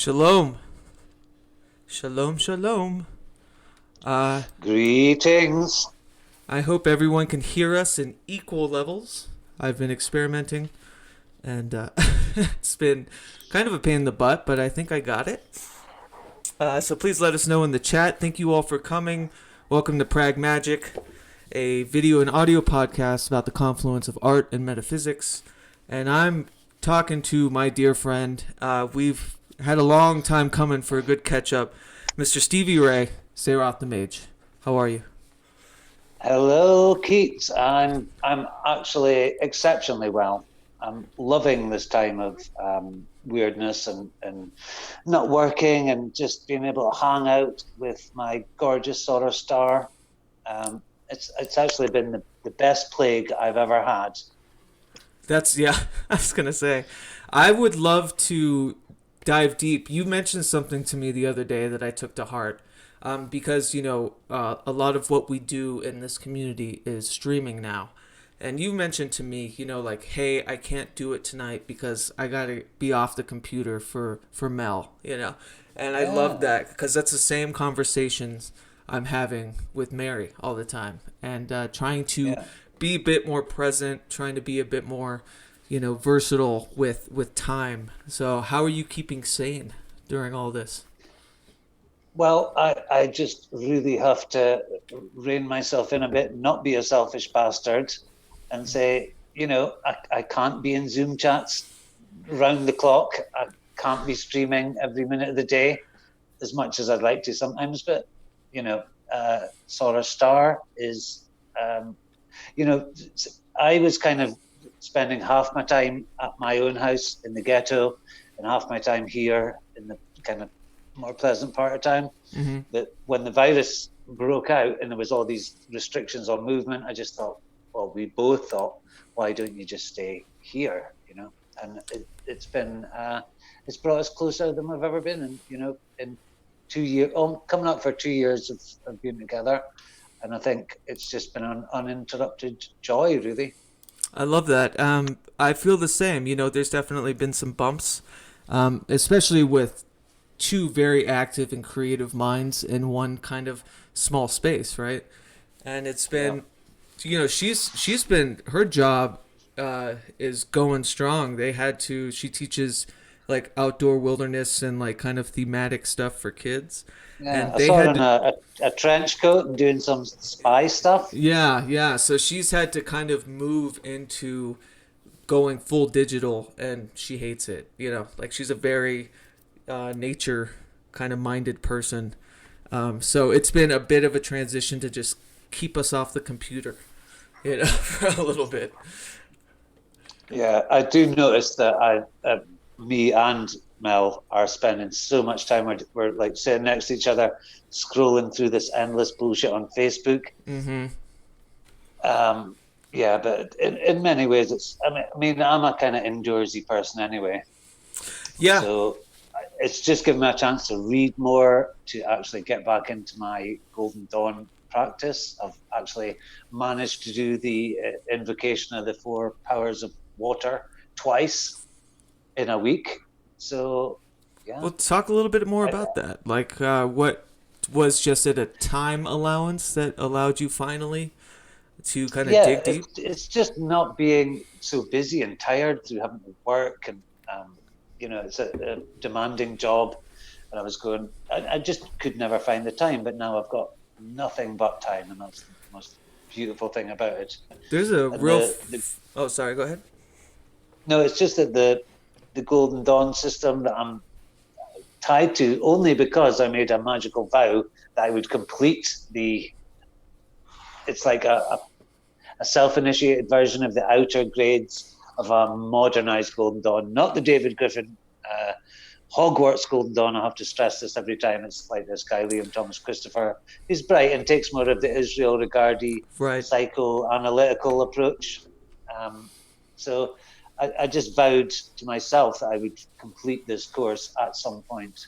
Shalom. Shalom, shalom. Greetings. I hope everyone can hear us in equal levels. I've been experimenting, and it's been kind of a pain in the butt, but I think I got it. So please let us know in the chat. Thank you all for coming. Welcome to PRAGMAGICK, a video and audio podcast about the confluence of art and metaphysics. And I'm talking to my dear friend. We've had a long time coming for a good catch-up. Mr. Stevie Rae, Saroth The Mage. How are you? Hello, Keats. I'm actually exceptionally well. I'm loving this time of weirdness and not working and just being able to hang out with my gorgeous Saroth star. It's actually been the best plague I've ever had. Yeah, I was going to say, I would love to dive deep. You mentioned something to me the other day that I took to heart. Because, a lot of what we do in this community is streaming now. And you mentioned to me, like, hey, I can't do it tonight because I got to be off the computer for Mel, And I love that because that's the same conversations I'm having with Mary all the time. And trying to be a bit more present, trying to be a bit more, versatile with time. So how are you keeping sane during all this? Well, I just really have to rein myself in a bit, not be a selfish bastard, and say, I can't be in Zoom chats round the clock. I can't be streaming every minute of the day as much as I'd like to sometimes. But, Saroth Star is, I was kind of spending half my time at my own house in the ghetto and half my time here in the kind of more pleasant part of town. Mm-hmm. That when the virus broke out and there was all these restrictions on movement, I just thought, well, we both thought, why don't you just stay here, And it's brought us closer than we've ever been, and in 2 years, coming up for 2 years of being together, and I think it's just been an uninterrupted joy, really. I love that. I feel the same. There's definitely been some bumps, especially with two very active and creative minds in one kind of small space, right? And it's been, she's been, her job is going strong. She teaches like outdoor wilderness and like kind of thematic stuff for kids. Yeah, And I they saw her had in to, a trench coat and doing some spy stuff. yeah. So she's had to kind of move into going full digital, and she hates it. Like she's a very nature kind of minded person. So it's been a bit of a transition to just keep us off the computer, for a little bit. Yeah, I do notice that me and Mel are spending so much time. We're like sitting next to each other, scrolling through this endless bullshit on Facebook. Mm-hmm. Yeah, but in many ways, I mean, I'm a kind of indoorsy person anyway. Yeah. So it's just given me a chance to read more, to actually get back into my Golden Dawn practice. I've actually managed to do the invocation of the 4 powers of water twice in a week. So, yeah. Well, talk a little bit more about that. Like, what was just it a time allowance that allowed you finally to kind of Yeah, dig deep? it's just not being so busy and tired through having to work, and it's a demanding job. And I was going, I just could never find the time, but now I've got nothing but time, and that's the most beautiful thing about it. There's a And real. Oh, sorry. Go ahead. no, it's just that the Golden Dawn system that I'm tied to, only because I made a magical vow that I would complete the. It's like a self-initiated version of the outer grades of a modernized Golden Dawn, not the David Griffin Hogwarts Golden Dawn. I have to stress this every time. It's like this guy, Liam Thomas Christopher. He's bright and takes more of the Israel Regardi Right. psychoanalytical approach. So I just vowed to myself that I would complete this course at some point.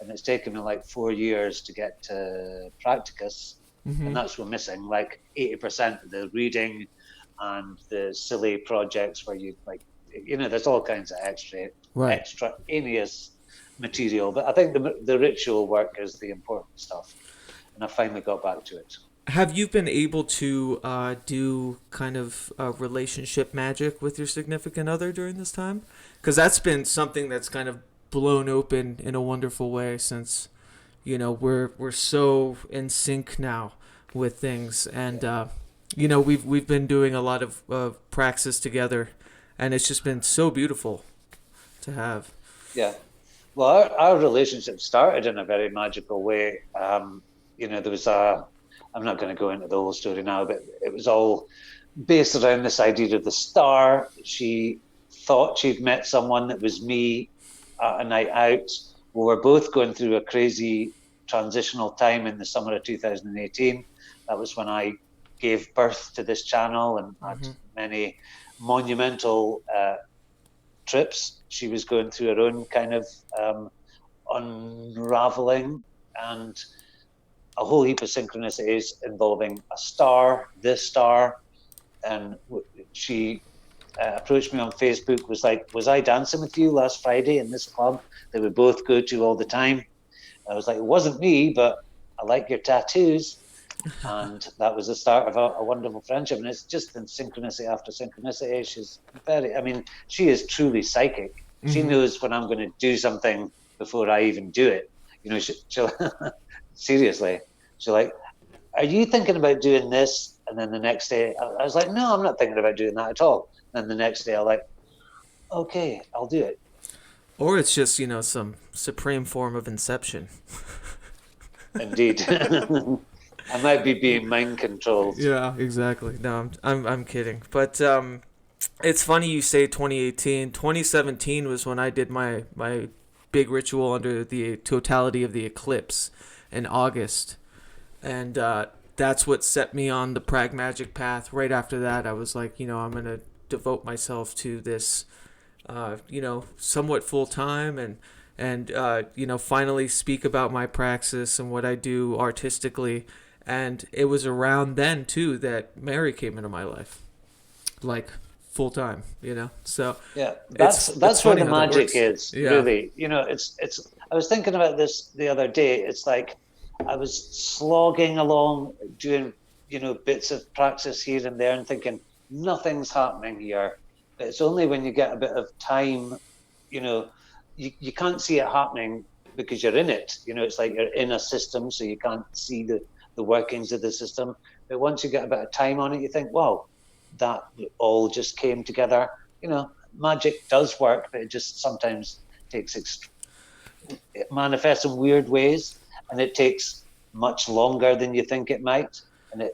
And it's taken me like 4 years to get to Practicus. Mm-hmm. And that's what we're missing, like 80% of the reading and the silly projects where you like, there's all kinds of extraneous material. But I think the ritual work is the important stuff, and I finally got back to it. Have you been able to do kind of relationship magic with your significant other during this time? Because that's been something that's kind of blown open in a wonderful way since, you know, we're so in sync now with things, and you know, we've been doing a lot of praxis together, and it's just been so beautiful to have. Yeah. Well, our relationship started in a very magical way. You know, there was I'm not going to go into the whole story now, but it was all based around this idea of the star. She thought she'd met someone that was me at a night out. We were both going through a crazy transitional time in the summer of 2018. That was when I gave birth to this channel and had many monumental trips. She was going through her own kind of unraveling, and a whole heap of synchronicities involving a star, this star. And she approached me on Facebook, was like, was I dancing with you last Friday in this club that we both go to all the time? I was like, it wasn't me, but I like your tattoos. And that was the start of a wonderful friendship. And it's just in synchronicity after synchronicity. She's very, I mean, she is truly psychic. She knows when I'm going to do something before I even do it. You know, she'll seriously, she's like, are you thinking about doing this? And then the next day, I was like, no, I'm not thinking about doing that at all. And the next day, I'm like, okay, I'll do it. Or it's just, you know, some supreme form of inception. Indeed. I might be being mind controlled. Yeah, exactly. No, I'm kidding. But it's funny you say 2018. 2017 was when I did my big ritual under the totality of the eclipse in August, and that's what set me on the PRAGMAGICK path. Right after that, I was like, you know, I'm gonna devote myself to this, you know, somewhat full time, and you know, finally speak about my praxis and what I do artistically. And it was around then too that Mary came into my life, like full time, you know. So yeah, that's where the magic is, yeah. Really. You know, it's. I was thinking about this the other day. It's like I was slogging along doing, you know, bits of praxis here and there, and thinking nothing's happening here. But it's only when you get a bit of time, you know, you can't see it happening because you're in it. You know, it's like you're in a system, so you can't see the workings of the system. But once you get a bit of time on it, you think, wow, that all just came together. You know, magic does work, but it just sometimes takes it manifests in weird ways, and it takes much longer than you think it might. And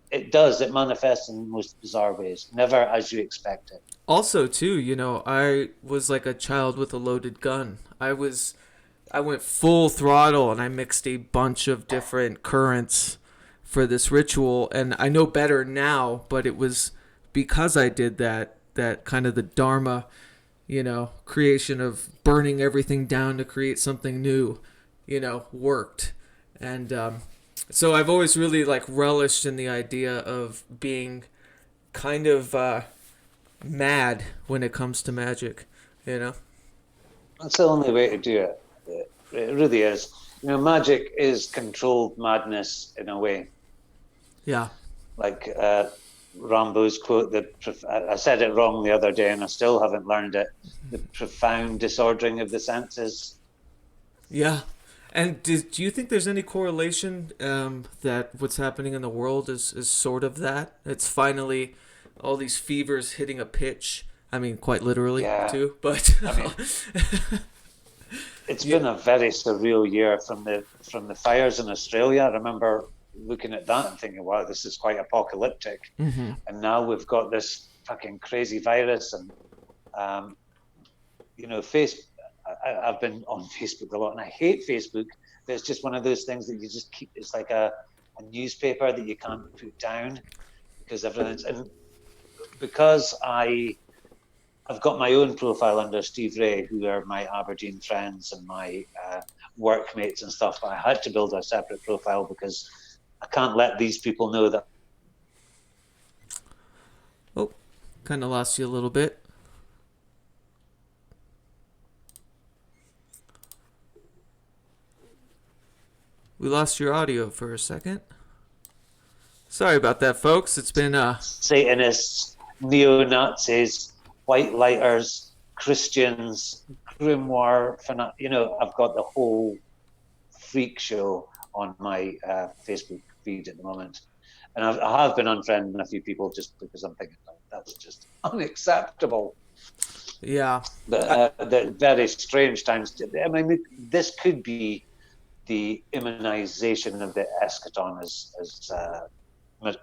it does. It manifests in the most bizarre ways, never as you expect it. Also, too, you know, I was like a child with a loaded gun. I went full throttle and I mixed a bunch of different currents for this ritual, and I know better now, but it was because I did that kind of the dharma, you know, creation of burning everything down to create something new, you know, worked. And so I've always really like relished in the idea of being kind of mad when it comes to magic, you know. That's the only way to do it. It really is. You know, magic is controlled madness in a way. Yeah. Like Rambo's quote, I said it wrong the other day and I still haven't learned it. The profound disordering of the senses. Yeah. And do you think there's any correlation that what's happening in the world is sort of that? It's finally all these fevers hitting a pitch. I mean, quite literally, too. But I mean, it's been a very surreal year from the fires in Australia. I remember looking at that and thinking, wow, this is quite apocalyptic. Mm-hmm. And now we've got this fucking crazy virus. And, you know, I've been on Facebook a lot and I hate Facebook, but it's just one of those things that you just keep, it's like a newspaper that you can't put down because everything's, and because I've got my own profile under Stevie Rae, who are my Aberdeen friends and my workmates and stuff, but I had to build a separate profile because I can't let these people know that. Oh, kind of lost you a little bit. We lost your audio for a second. Sorry about that, folks. It's been Satanists, neo-Nazis, white lighters, Christians, grimoire, I've got the whole freak show on my Facebook feed at the moment. And I have been unfriending a few people just because I'm thinking that's just unacceptable. Yeah. But the very strange times. I mean, this could be the immunization of the eschaton, as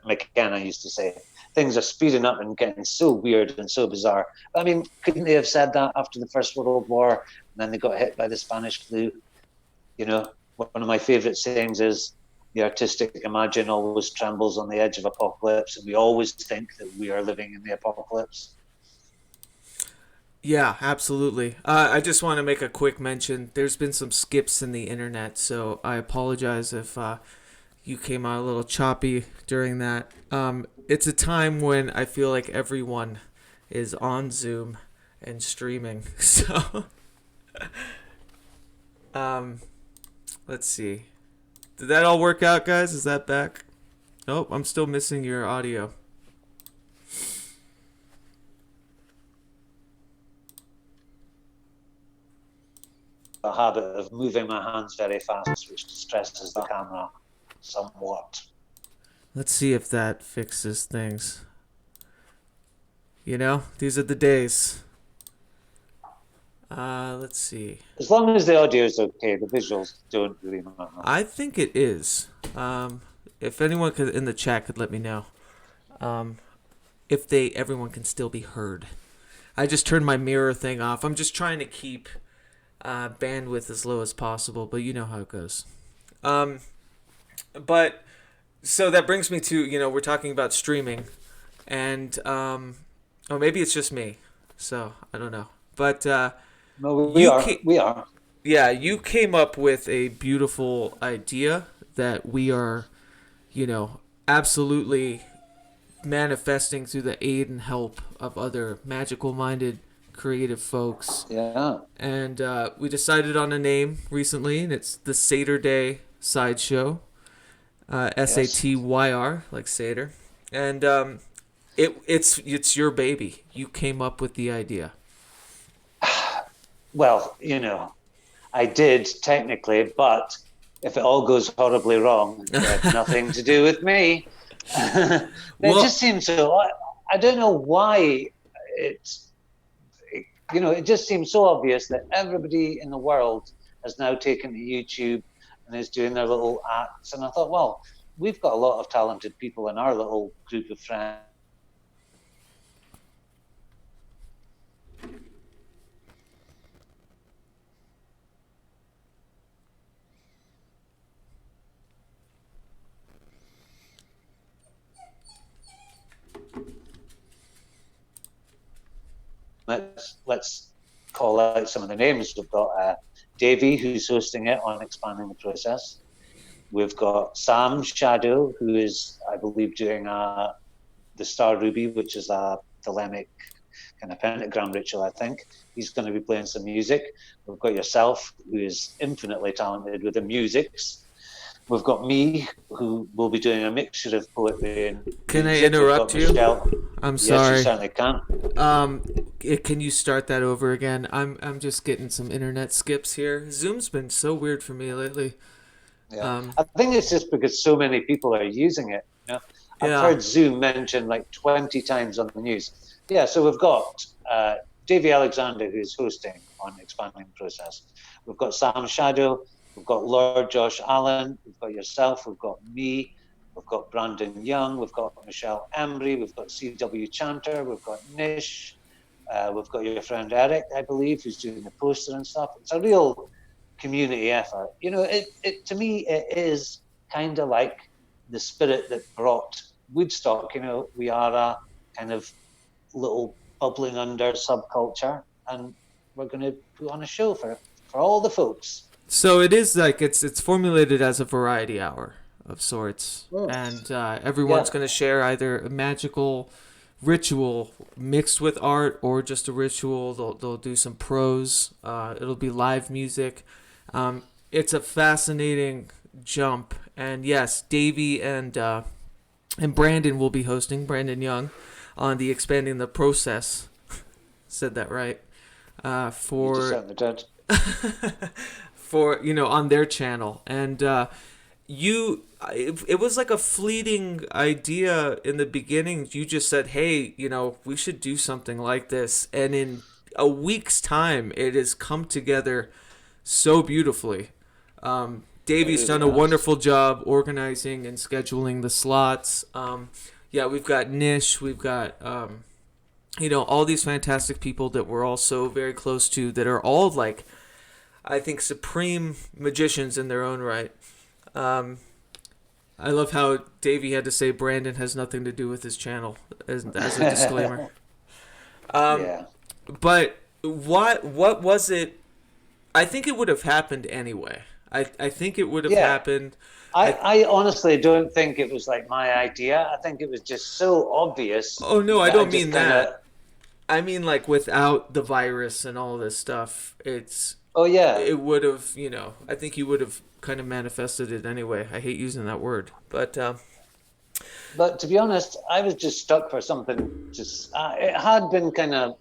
McKenna used to say. Things are speeding up and getting so weird and so bizarre. I mean, couldn't they have said that after the First World War and then they got hit by the Spanish flu? You know, one of my favorite sayings is, the artistic imagine always trembles on the edge of apocalypse, and we always think that we are living in the apocalypse. Yeah, absolutely. I just want to make a quick mention. There's been some skips in the internet, so I apologize if you came out a little choppy during that. It's a time when I feel like everyone is on Zoom and streaming. So, let's see. Did that all work out, guys? Is that back? Oh, I'm still missing your audio. A habit of moving my hands very fast, which distresses the camera somewhat. Let's see if that fixes things. You know, these are the days. Let's see. As long as the audio is okay, the visuals don't really matter. I think it is. If anyone could in the chat could let me know. If everyone can still be heard. I just turned my mirror thing off. I'm just trying to keep bandwidth as low as possible, but you know how it goes. But so that brings me to, we're talking about streaming, and maybe it's just me, so I don't know. But no, we are. Yeah, you came up with a beautiful idea that we are, absolutely manifesting through the aid and help of other magical-minded, creative folks. Yeah. And we decided on a name recently, and it's the Saturday Sideshow. SATYR, like Seder. And it's your baby. You came up with the idea. Well, I did technically, but if it all goes horribly wrong, it had nothing to do with me. It just seems so. I don't know why it just seems so obvious that everybody in the world has now taken to YouTube and is doing their little acts. And I thought, well, we've got a lot of talented people in our little group of friends. Let's call out some of the names. We've got Davey, who's hosting it on Expanding the Process. We've got Sam Shadow, who is, I believe, doing the Star Ruby, which is a thelemic kind of pentagram ritual, I think. He's going to be playing some music. We've got yourself, who is infinitely talented with the musics. We've got me, who will be doing a mixture of poetry and Can music. I interrupt you? Michelle. I'm sorry. Yes, you certainly can. Can you start that over again? I'm just getting some internet skips here. Zoom's been so weird for me lately. Yeah. I think it's just because so many people are using it. I've heard Zoom mentioned like 20 times on the news. Yeah, so we've got Davey Alexander, who's hosting on Expanding the Process. We've got Sam Shadow. We've got Lord Josh Allen. We've got yourself. We've got me. We've got Brandon Young. We've got Michelle Embry. We've got C.W. Chanter. We've got Nish. We've got your friend Eric, I believe, who's doing the poster and stuff. It's a real community effort. To me, it is kind of like the spirit that brought Woodstock. We are a kind of little bubbling under subculture, and we're going to put on a show for all the folks. So it is like it's formulated as a variety hour of sorts, and everyone's going to share either a magical ritual mixed with art or just a ritual. They'll do some prose. It'll be live music. It's a fascinating jump. And yes, Davey and Brandon will be hosting, Brandon Young, on the Expanding the Process. Said that right. You just certainly did. For, on their channel. And it was like a fleeting idea in the beginning. You just said, hey, we should do something like this. And in a week's time, it has come together so beautifully. Davey's done a wonderful job organizing and scheduling the slots. We've got Nish, we've got all these fantastic people that we're all so very close to, that are all like, I think, supreme magicians in their own right. I love how Davey had to say Brandon has nothing to do with his channel as a disclaimer. Yeah. But what was it? I think it would have happened anyway. I think it would have happened. I honestly don't think it was like my idea. I think it was just so obvious. Oh, no, I don't mean that. I mean, like, without the virus and all this stuff, Oh, yeah. it would have, I think you would have kind of manifested it anyway. I hate using that word. But to be honest, I was just stuck for something. It had been kind of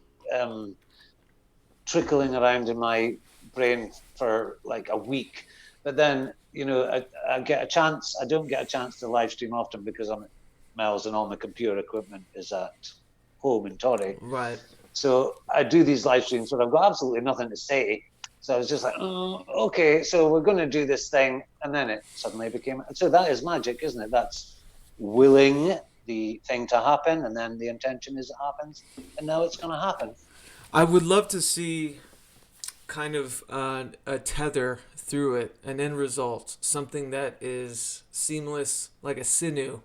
trickling around in my brain for like a week. But then, I get a chance. I don't get a chance to live stream often because I'm at Mel's and all my computer equipment is at home in Torrey. Right. So I do these live streams where I've got absolutely nothing to say. So I was just like, okay, so we're going to do this thing. And then it suddenly became... So that is magic, isn't it? That's willing the thing to happen, and then the intention is it happens. And now it's going to happen. I would love to see kind of a tether through it, an end result, something that is seamless, like a sinew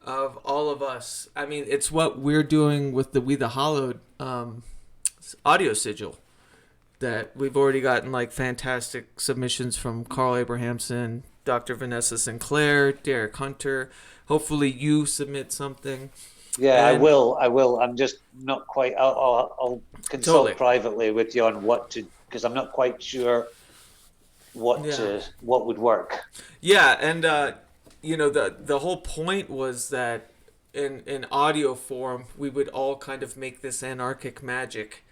of all of us. I mean, it's what we're doing with the We the Hallowed audio sigil, that we've already gotten like fantastic submissions from Carl Abrahamson, Dr. Vanessa Sinclair, Derek Hunter. Hopefully you submit something. Yeah, I will. I'm just not quite... I'll consult privately with you on what to... Because I'm not quite sure what would work. Yeah, and the whole point was that in audio form, we would all kind of make this anarchic magic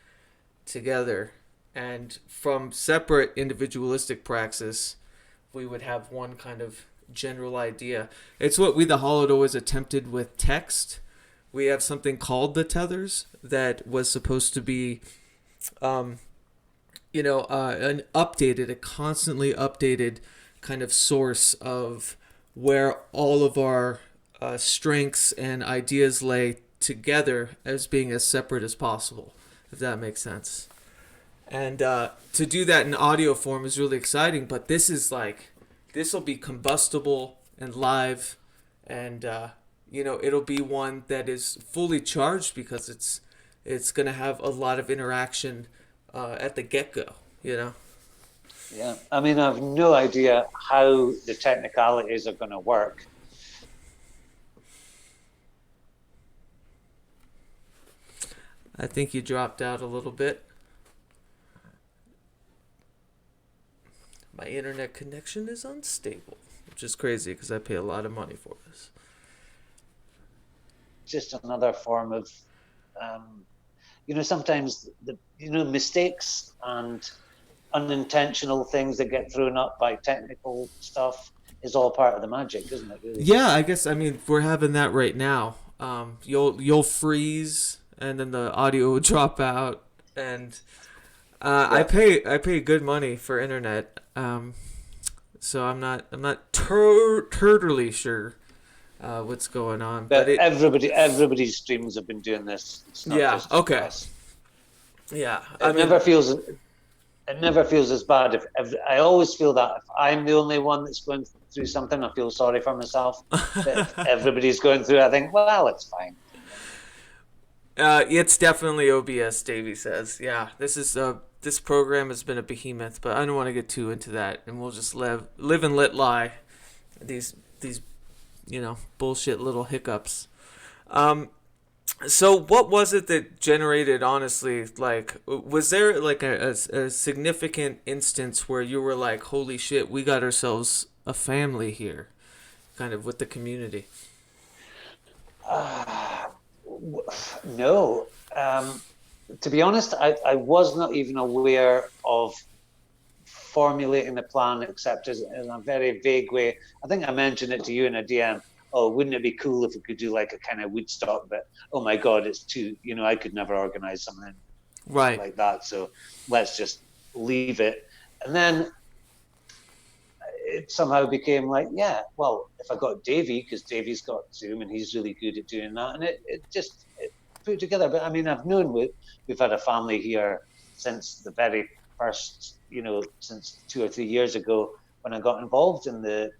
together, and from separate individualistic praxis, we would have one kind of general idea. It's what We the Hallowed always attempted with text. We have something called the Tethers that was supposed to be a constantly updated kind of source of where all of our strengths and ideas lay together as being as separate as possible, if that makes sense. And to do that in audio form is really exciting, but this will be combustible and live, and it'll be one that is fully charged because it's going to have a lot of interaction at the get-go, Yeah, I mean, I have no idea how the technicalities are going to work. I think you dropped out a little bit. My internet connection is unstable, which is crazy because I pay a lot of money for this. Just another form of, sometimes mistakes and unintentional things that get thrown up by technical stuff is all part of the magic, isn't it? Really? Yeah, I guess. I mean, we're having that right now. You'll freeze, and then the audio will drop out, and I pay good money for internet. So I'm not totally sure what's going on. But everybody's streams have been doing this. It's not just okay. us. Yeah, it never feels as bad. I always feel that if I'm the only one that's going through something, I feel sorry for myself. But if everybody's going through it, I think, well, it's fine. It's definitely OBS, Davey says. Yeah, this program has been a behemoth, but I don't want to get too into that, and we'll just live and let lie. These bullshit little hiccups. So what was it that generated, honestly, like, was there like a significant instance where you were like, holy shit, we got ourselves a family here, kind of with the community? No. To be honest, I was not even aware of formulating the plan, except as in a very vague way. I think I mentioned it to you in a DM. Oh, wouldn't it be cool if we could do like a kind of Woodstock? But oh my God, it's too. I could never organize something Right. like that. So let's just leave it. And then it somehow became like, yeah, well, if I got Davey, because Davey's got Zoom and he's really good at doing that, and it just put together. But I mean, I've known we've had a family here since the very first, since 2 or 3 years ago when I got involved in the,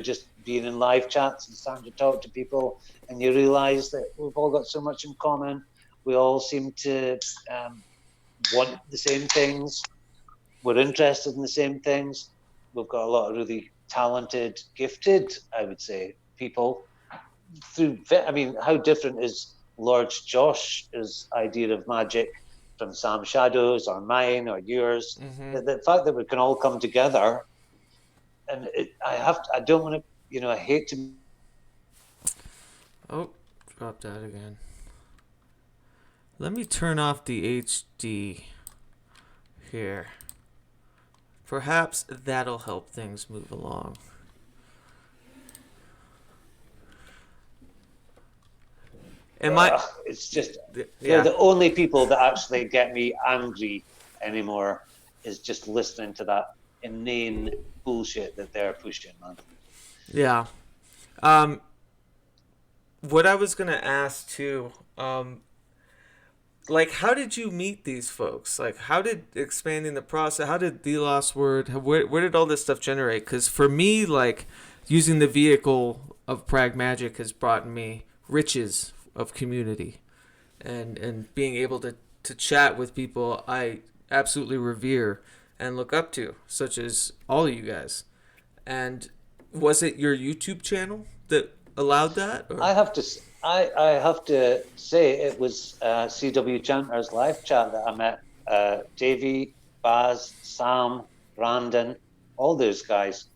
just being in live chats and starting to talk to people, and you realise that we've all got so much in common. We all seem to want the same things. We're interested in the same things. We've got a lot of really talented, gifted, I would say, people. How different is Lord Josh's idea of magic from Sam Shadow's or mine or yours? Mm-hmm. The fact that we can all come together, and I don't want to, I hate to. Oh, dropped that again. Let me turn off the HD here. Perhaps that'll help things move along. It's just yeah. the only people that actually get me angry anymore is just listening to that inane bullshit that they're pushing, man. Yeah. What I was gonna ask too, like, how did you meet these folks? Like, how did expanding the process? How did the Lost Word? Where did all this stuff generate? Because for me, like, using the vehicle of PRAGMAGICK has brought me riches of community, and being able to chat with people I absolutely revere and look up to, such as all of you guys. And was it your YouTube channel that allowed that? Or? I have to say it was CW Chanter's live chat that I met Davey, Baz, Sam, Brandon, all those guys.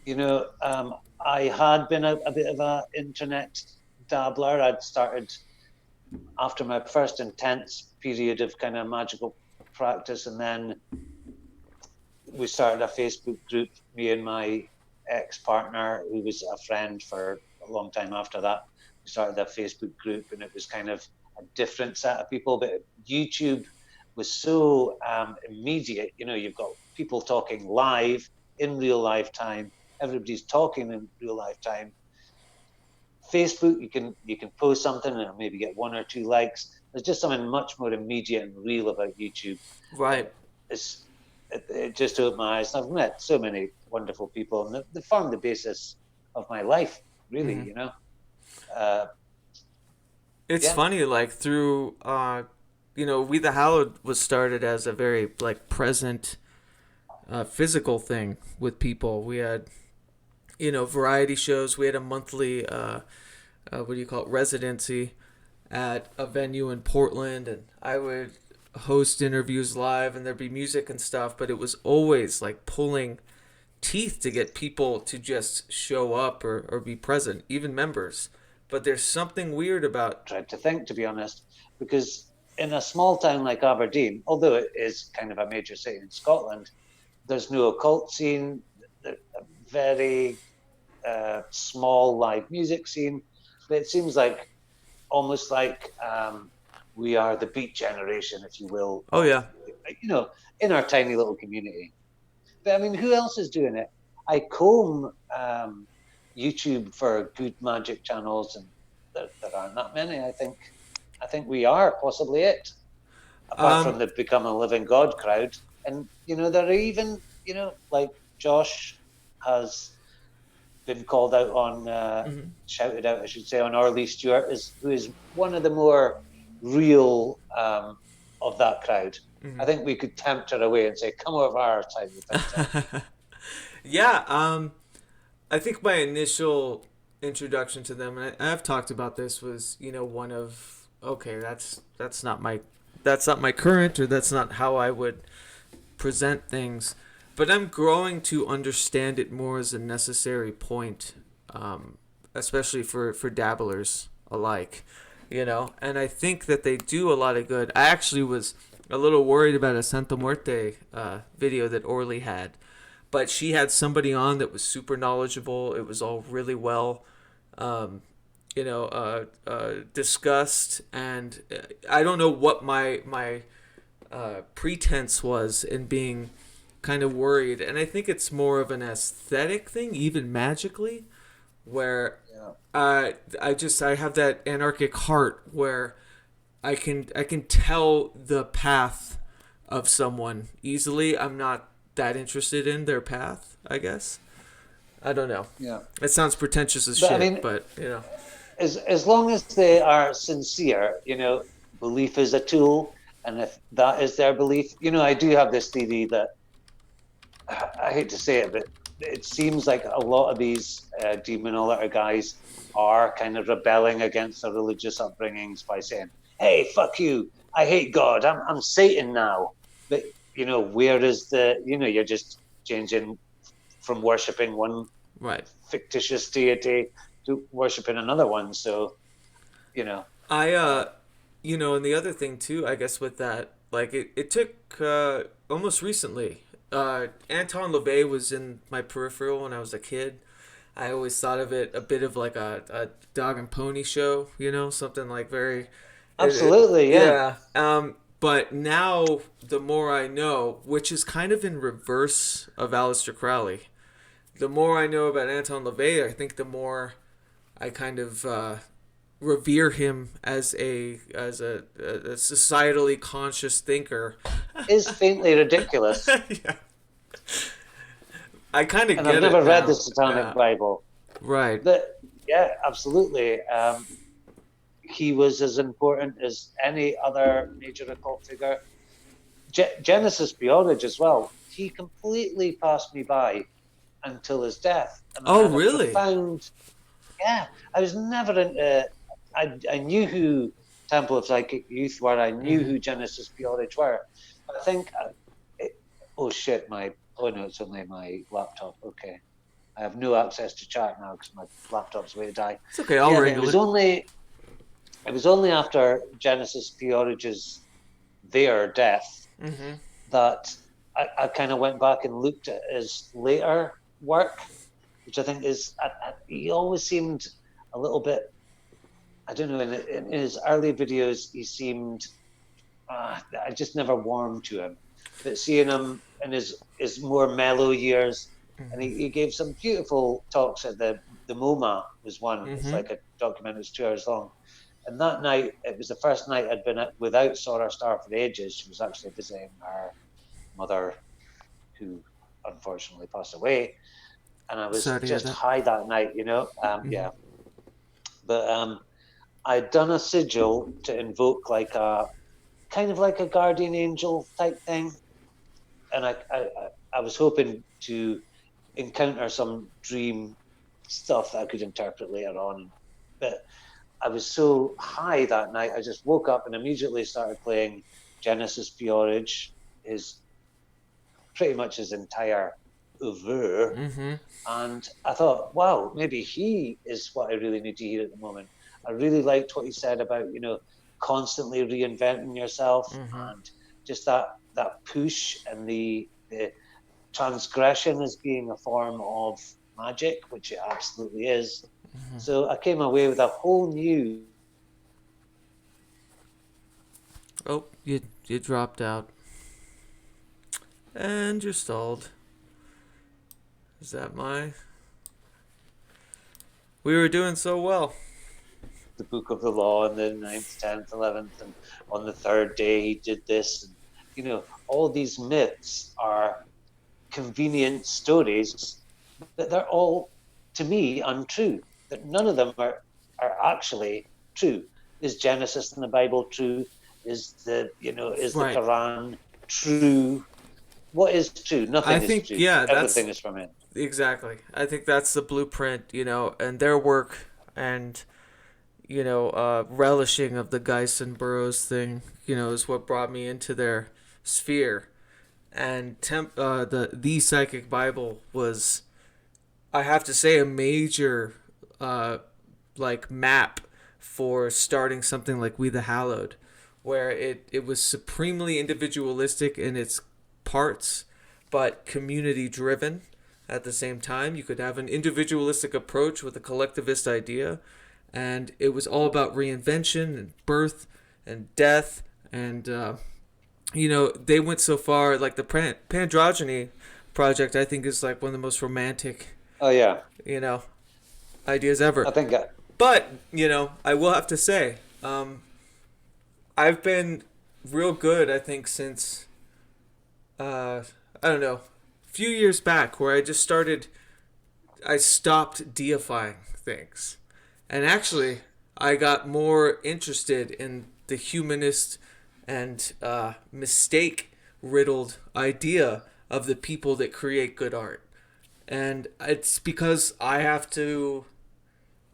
I had been a bit of an internet dabbler. I'd started after my first intense period of kind of magical practice, and then we started a Facebook group, me and my ex-partner, who was a friend for a long time after that. We started a Facebook group, and it was kind of a different set of people. But YouTube was so immediate. You've got people talking live in real life time. Everybody's talking in real life time. Facebook, you can post something and maybe get 1 or 2 likes. There's just something much more immediate and real about YouTube. Right. It just opened my eyes. I've met so many wonderful people, and they formed the basis of my life, really. Mm-hmm. It's funny, like, through We the Hallowed was started as a very, like, present physical thing with people. We had variety shows. We had a monthly residency at a venue in Portland, and I would host interviews live, and there'd be music and stuff, but it was always like pulling teeth to get people to just show up or be present, even members. But there's something weird about... Tried to think, to be honest, because in a small town like Aberdeen, although it is kind of a major city in Scotland, there's no occult scene, a very small live music scene. But it seems like almost like we are the Beat Generation, if you will. Oh, yeah. In our tiny little community. But I mean, who else is doing it? I comb YouTube for good magic channels, and there aren't that many. I think we are possibly it, apart from the Become a Living God crowd. And there are even like Josh has been called out on, shouted out, I should say, on Orly Stewart, who is one of the more real of that crowd. I think we could tempt her away and say, "Come over our side." Yeah, I think my initial introduction to them, and I've talked about this, was one of, okay, that's not my current, or that's not how I would present things. but I'm growing to understand it more as a necessary point, especially for dabblers alike, you know. And I think that they do a lot of good. I actually was a little worried about a Santa Muerte video that Orly had, but she had somebody on that was super knowledgeable. It was all really well, discussed, and I don't know what my pretense was in being kind of worried, and I think it's more of an aesthetic thing, even magically, where I have that anarchic heart where I can tell the path of someone easily. I'm not that interested in their path, I guess. I don't know. Yeah. It sounds pretentious as But, shit, I mean, but you know. as long as they are sincere, you know, belief is a tool, and if that is their belief, you know, I do have this theory that, I hate to say it, but it seems like a lot of these demonology guys are kind of rebelling against their religious upbringings by saying, "Hey, fuck you! I hate God. I'm Satan now." But you know, where is the? You know, you're just changing from worshiping one fictitious deity to worshiping another one. So, you know, and the other thing too, I guess with that, like it took almost recently. Anton LaVey was in my peripheral when I was a kid. I always thought of it a bit of like a dog and pony show, you know, something like very. Absolutely, yeah. But now the more I know, which is kind of in reverse of Aleister Crowley, the more I know about Anton LaVey, I think the more I kind of revere him as a societally conscious thinker. Is faintly ridiculous. Yeah. I kind of get it. And I've never read now. the Satanic Bible. Right. Yeah, absolutely. He was as important as any other major occult figure. Genesis Bjorage as well. He completely passed me by until his death. And really? Yeah, I was never into. I knew who Temple of Psychic Youth were. I knew who Genesis Bjorage were. I think. Oh shit! Oh no, it's only my laptop. Okay, I have no access to chat now because my laptop's way to die. It's okay. I'll wrangle it. It was only after Genesis Bjorage's death that I kind of went back and looked at his later work, which I think is he always seemed a little bit. I don't know. In his early videos, he seemed. I just never warmed to him. But seeing him in his more mellow years, and he gave some beautiful talks at the MoMA was one. It's like a documentary, it's 2 hours long. And that night, it was the first night I'd been without Sora Star for ages. She was actually visiting her mother, who unfortunately passed away. And I was just high that night, you know. Yeah. But I'd done a sigil to invoke like a kind of like a guardian angel type thing. And I was hoping to encounter some dream stuff that I could interpret later on. But I was so high that night, I just woke up and immediately started playing Genesis Bjorage, pretty much his entire oeuvre. And I thought, wow, maybe he is what I really need to hear at the moment. I really liked what he said about, you know, constantly reinventing yourself and just that push and the transgression as being a form of magic, which it absolutely is. So I came away with a whole new. Oh, you dropped out, and you're stalled. Is that my? We were doing so well. The Book of the Law on the 9th, 10th, 11th, and on the third day he did this. And, you know, all these myths are convenient stories, but they're all, to me, untrue. That none of them are actually true. Is Genesis in the Bible true? Is the Quran true? What is true? Nothing is true. Yeah, everything is from it. Exactly. I think that's the blueprint, you know, and their work and, you know, relishing of the Geist and Burroughs thing, you know, is what brought me into their sphere. and the Psychic Bible was, I have to say, a major like map for starting something like We the Hallowed, where it was supremely individualistic in its parts, but community driven at the same time. You could have an individualistic approach with a collectivist idea, and it was all about reinvention and birth and death. And they went so far, like the Pandrogyny project, I think, is like one of the most romantic, Oh yeah, you know, ideas ever. I think But, I will have to say, I've been real good, I think, since, I don't know, a few years back, where I stopped deifying things. And actually, I got more interested in the humanist and mistake riddled idea of the people that create good art. And it's because I have to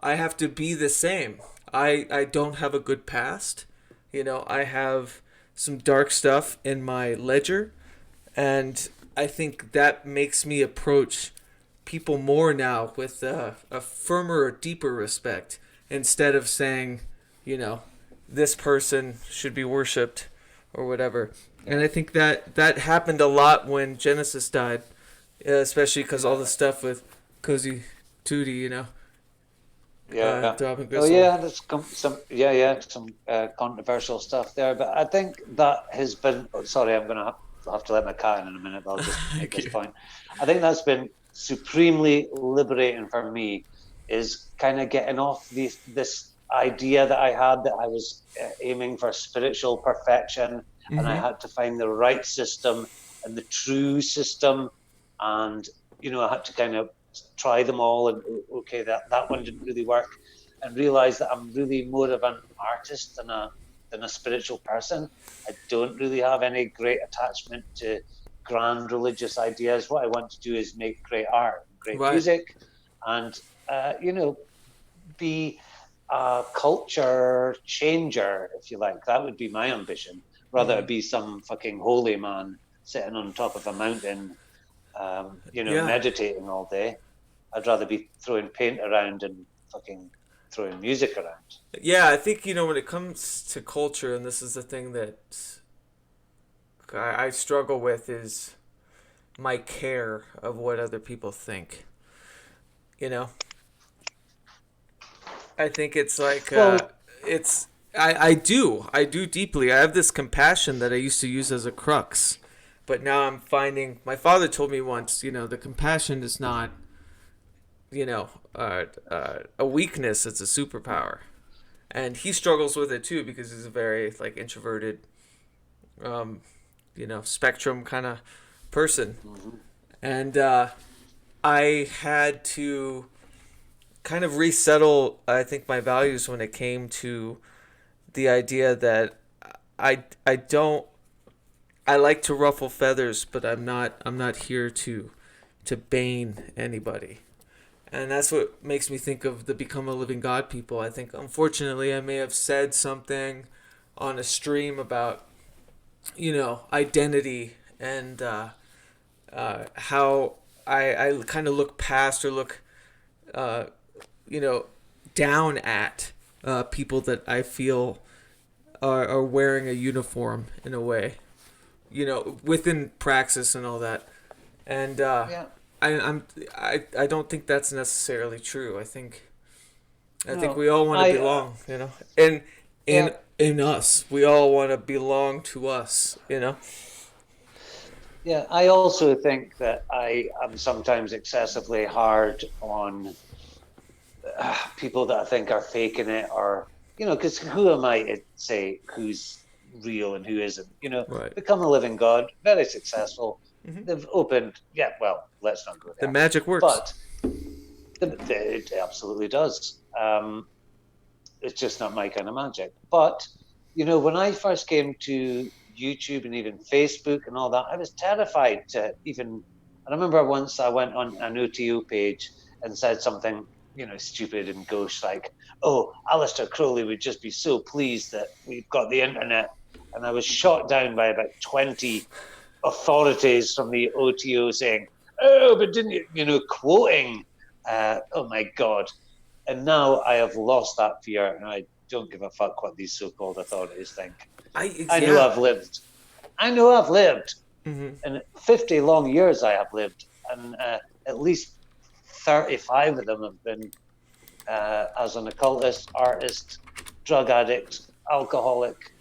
be the same. I don't have a good past. I have some dark stuff in my ledger, and I think that makes me approach people more now with a firmer, deeper respect, instead of saying, this person should be worshipped or whatever. And I think that happened a lot when Genesis died, especially because all the stuff with Cozy Tootie, yeah. dropping Oh Gristle. yeah, there's some controversial stuff there. But I think that has been. Oh, sorry, I'm gonna have to let my cat in a minute. But I'll just make this point. I think that's been supremely liberating for me. Is kind of getting off this idea that I had, that I was aiming for spiritual perfection, and I had to find the right system and the true system, and I had to kind of try them all, and okay, that one didn't really work, and realize that I'm really more of an artist than a spiritual person. I don't really have any great attachment to grand religious ideas. What I want to do is make great art, great music, and be a culture changer, if you like. That would be my ambition, rather be some fucking holy man sitting on top of a mountain, meditating all day. I'd rather be throwing paint around and fucking throwing music around. Yeah, I think, when it comes to culture, and this is the thing that I struggle with, is my care of what other people think. I think it's like, I do deeply. I have this compassion that I used to use as a crux, but now I'm finding, my father told me once, the compassion is not, a weakness, it's a superpower. And he struggles with it too, because he's a very like introverted, spectrum kind of person. And I had to kind of resettle, I think, my values when it came to the idea that I don't, I like to ruffle feathers, but I'm not here to bane anybody. And that's what makes me think of the Become a Living God people. I think, unfortunately, I may have said something on a stream about, identity, and how I kind of look past, or look, down at people that I feel are wearing a uniform in a way, within praxis and all that. And I don't think that's necessarily true. I think we all want to belong, and in us, we all want to belong to us, Yeah, I also think that I am sometimes excessively hard on people that I think are faking it, or because who am I to say who's real and who isn't? Right. Become a Living God, very successful. They've opened, well, let's not go there. The magic works. But it absolutely does. It's just not my kind of magic. But, when I first came to YouTube and even Facebook and all that, I was terrified to even, I remember once I went on an OTO page and said something, stupid and gauche, like, oh, Aleister Crowley would just be so pleased that we've got the internet. And I was shot down by about 20 authorities from the OTO saying, "Oh, but didn't you," quoting, "Oh my God." And now I have lost that fear, and I don't give a fuck what these so-called authorities think. I know I've lived. I know I've lived. Mm-hmm. And 50 long years I have lived, and at least 35 of them have been as an occultist, artist, drug addict, alcoholic,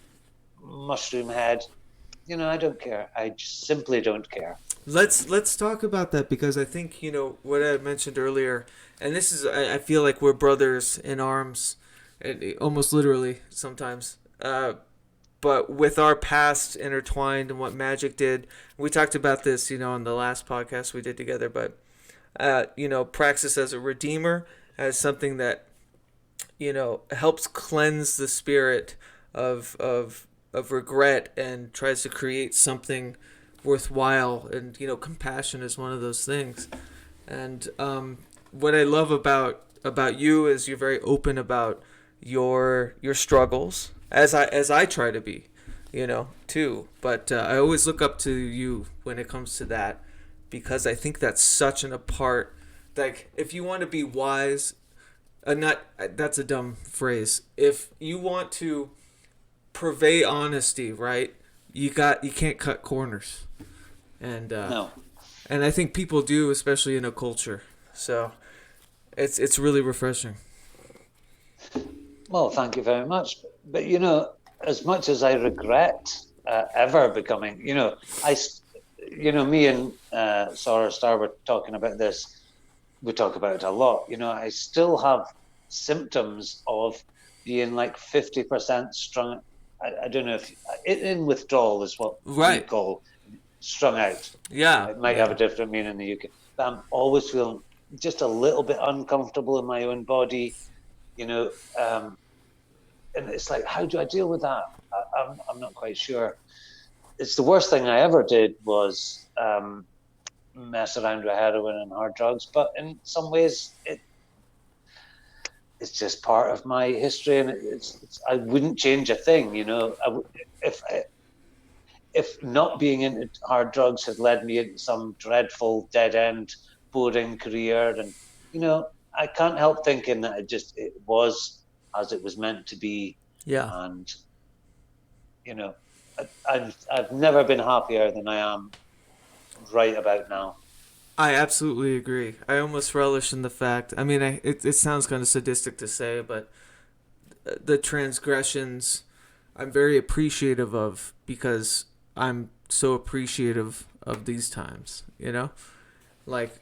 mushroom head. I don't care. I just simply don't care. Let's talk about that, because I think what I mentioned earlier, and this is I feel like we're brothers in arms, almost literally sometimes. But with our past intertwined and what magic did, we talked about this, on the last podcast we did together. But praxis as a redeemer, as something that helps cleanse the spirit of regret and tries to create something worthwhile, and compassion is one of those things. And what I love about you is you're very open about your struggles, as I try to be, too. But I always look up to you when it comes to that, because I think that's such an apart. Like, if you want to be wise, not that's a dumb phrase. If you want to purvey honesty, right? You can't cut corners, and No. and I think people do, especially in a culture. So it's really refreshing. Well, thank you very much. But as much as I regret ever becoming, me and Sarah Star were talking about this. We talk about it a lot. I still have symptoms of being like 50% strung. I don't know if in withdrawal is what we call strung out. Yeah. It might have a different meaning in the UK. But I'm always feeling just a little bit uncomfortable in my own body, and it's like, how do I deal with that? I'm not quite sure. It's the worst thing I ever did was mess around with heroin and hard drugs, but in some ways it's just part of my history, and I wouldn't change a thing. If not being into hard drugs had led me into some dreadful dead end boring career, and I can't help thinking that it was as it was meant to be. Yeah. And I've never been happier than I am right about now. I absolutely agree. I almost relish in the fact. I mean, it sounds kind of sadistic to say, but the transgressions I'm very appreciative of, because I'm so appreciative of these times. Like,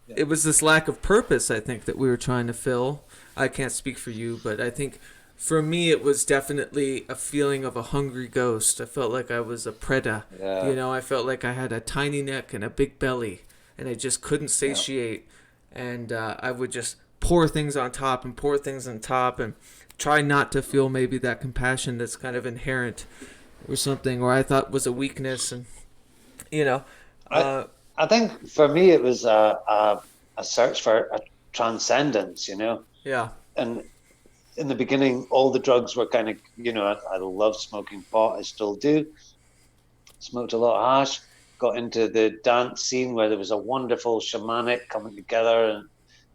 it was this lack of purpose, I think, that we were trying to fill. I can't speak for you, but I think for me it was definitely a feeling of a hungry ghost. I felt like I was a predator. Yeah. I felt like I had a tiny neck and a big belly, and I just couldn't satiate. And I would just pour things on top and pour things on top, and try not to feel maybe that compassion that's kind of inherent or something, or I thought was a weakness. And I think for me it was a search for a transcendence, Yeah. And in the beginning, all the drugs were kind of, I love smoking pot. I still do. Smoked a lot of hash. Got into the dance scene where there was a wonderful shamanic coming together. In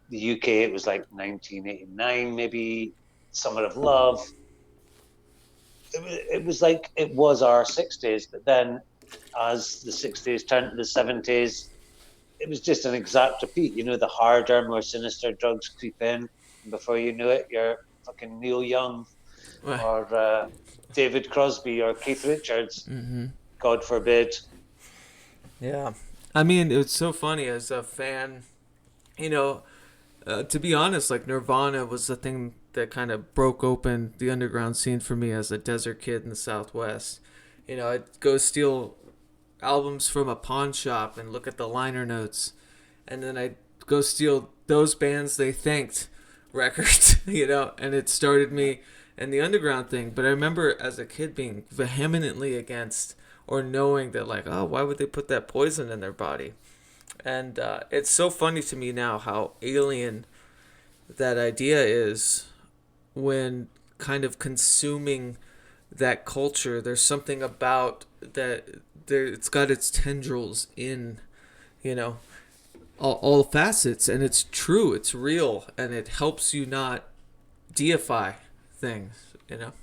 the UK, it was like 1989, maybe Summer of Love. It was like it was our 60s, but then as the 60s turned to the 70s, it was just an exact repeat. The harder, more sinister drugs creep in, and before you know it, you're fucking Neil Young or David Crosby or Keith Richards. Mm-hmm. God forbid. Yeah. I mean, it's so funny as a fan, to be honest, like Nirvana was the thing that kind of broke open the underground scene for me as a desert kid in the Southwest. I'd go steal albums from a pawn shop and look at the liner notes, and then I'd go steal those bands they thanked records, and it started me in the underground thing. But I remember as a kid being vehemently against, or knowing that, like, oh, why would they put that poison in their body? And it's so funny to me now how alien that idea is when kind of consuming that culture. There's something about it's got its tendrils in, you know, all facets, and it's true, it's real, and it helps you not deify things, you know.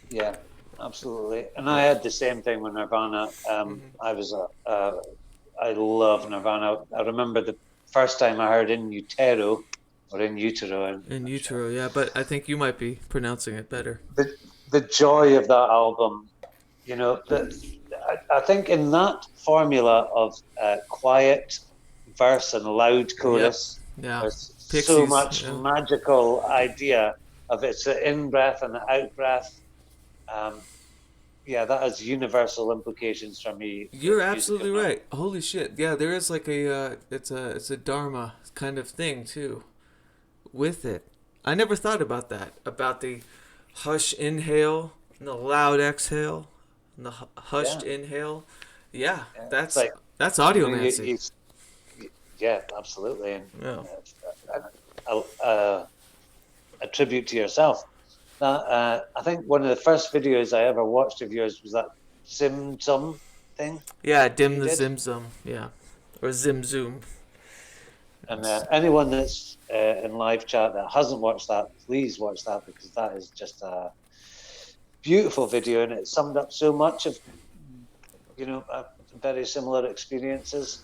Yeah, absolutely. And I had the same thing with Nirvana. I love Nirvana. I remember the first time I heard In Utero, or In Utero. In utero, yeah, but I think you might be pronouncing it better. The joy of that album, you know, I think in that formula of quiet verse and loud chorus, yeah, there's Pixies, so much yeah. magical idea of it's the in breath and the out breath. Yeah, that has universal implications for me. You're absolutely right. Holy shit! Yeah, there is like it's a dharma kind of thing too, with it. I never thought about that. About the hush inhale and the loud exhale and the hushed inhale. Yeah, it's like, that's audiomancy. Yeah, absolutely. And Yeah. a tribute to yourself. Now, I think one of the first videos I ever watched of yours was that Sim Zum thing. Yeah, dim the Zim Zum. Yeah, or Zim Zoom. And anyone that's in live chat that hasn't watched that, please watch that, because that is just a beautiful video, and it summed up so much of, you know, very similar experiences.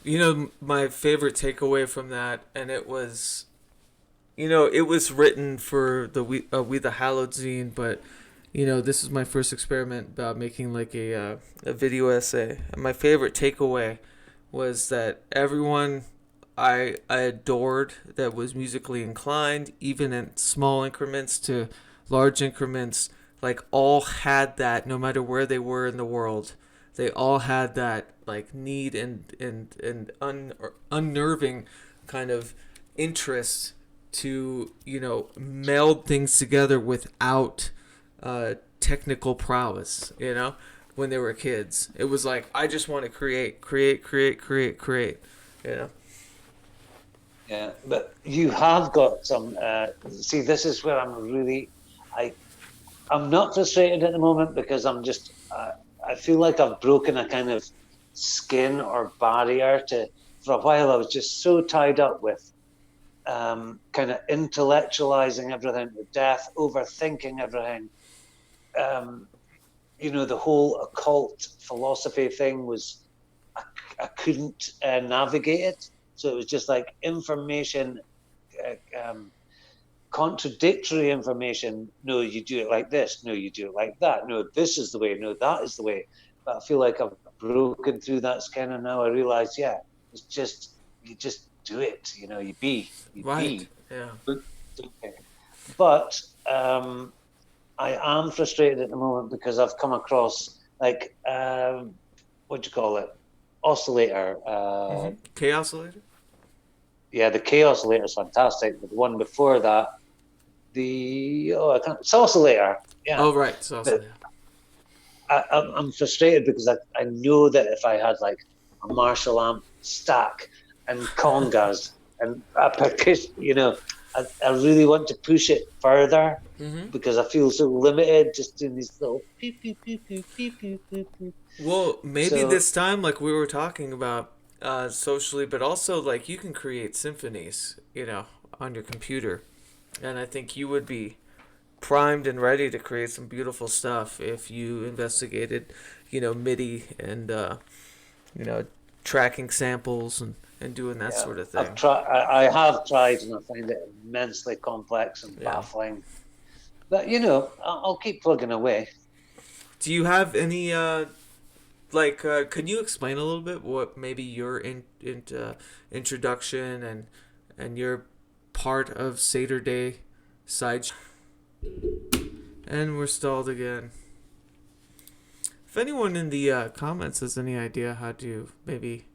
You know, my favorite takeaway from that, and it was, you know, it was written for the We the Hallowed zine, but, you know, this is my first experiment about making like a video essay. And my favorite takeaway was that everyone I adored that was musically inclined, even in small increments to large increments, like all had that, no matter where they were in the world. They all had that like need and unnerving kind of interest to, you know, meld things together without technical prowess, you know, when they were kids. It was like, I just want to create, you know. Yeah, but you have got some, see, this is where I'm not frustrated at the moment, because I'm just, I feel like I've broken a kind of skin or barrier for a while I was just so tied up with kind of intellectualizing everything to death, overthinking everything. You know, the whole occult philosophy thing was, I couldn't navigate it. So it was just like information, contradictory information. No, you do it like this. No, you do it like that. No, this is the way. No, that is the way. But I feel like I've broken through that skin, and now I realize, yeah, it's just, you just do it. You know, you be. Yeah. But I am frustrated at the moment because I've come across like what do you call it? Oscillator. K-oscillator? Yeah, the K-oscillator is fantastic. But the one before that, it's Oscillator. Yeah. Oh, right. It's Oscillator. I'm frustrated because I know that if I had like a Marshall amp stack and congas and a percussion, you know, I really want to push it further because I feel so limited just doing these little pew, pew, pew, pew, pew, pew, pew, pew. Well, maybe this time, like we were talking about socially, but also like you can create symphonies, you know, on your computer. And I think you would be primed and ready to create some beautiful stuff if you investigated, you know, MIDI and, you know, tracking samples and doing that sort of thing. I have tried, and I find it immensely complex and baffling. But, you know, I'll keep plugging away. Do you have any, can you explain a little bit what maybe your introduction and your part of Seder Day side? And we're stalled again. If anyone in the comments has any idea how to maybe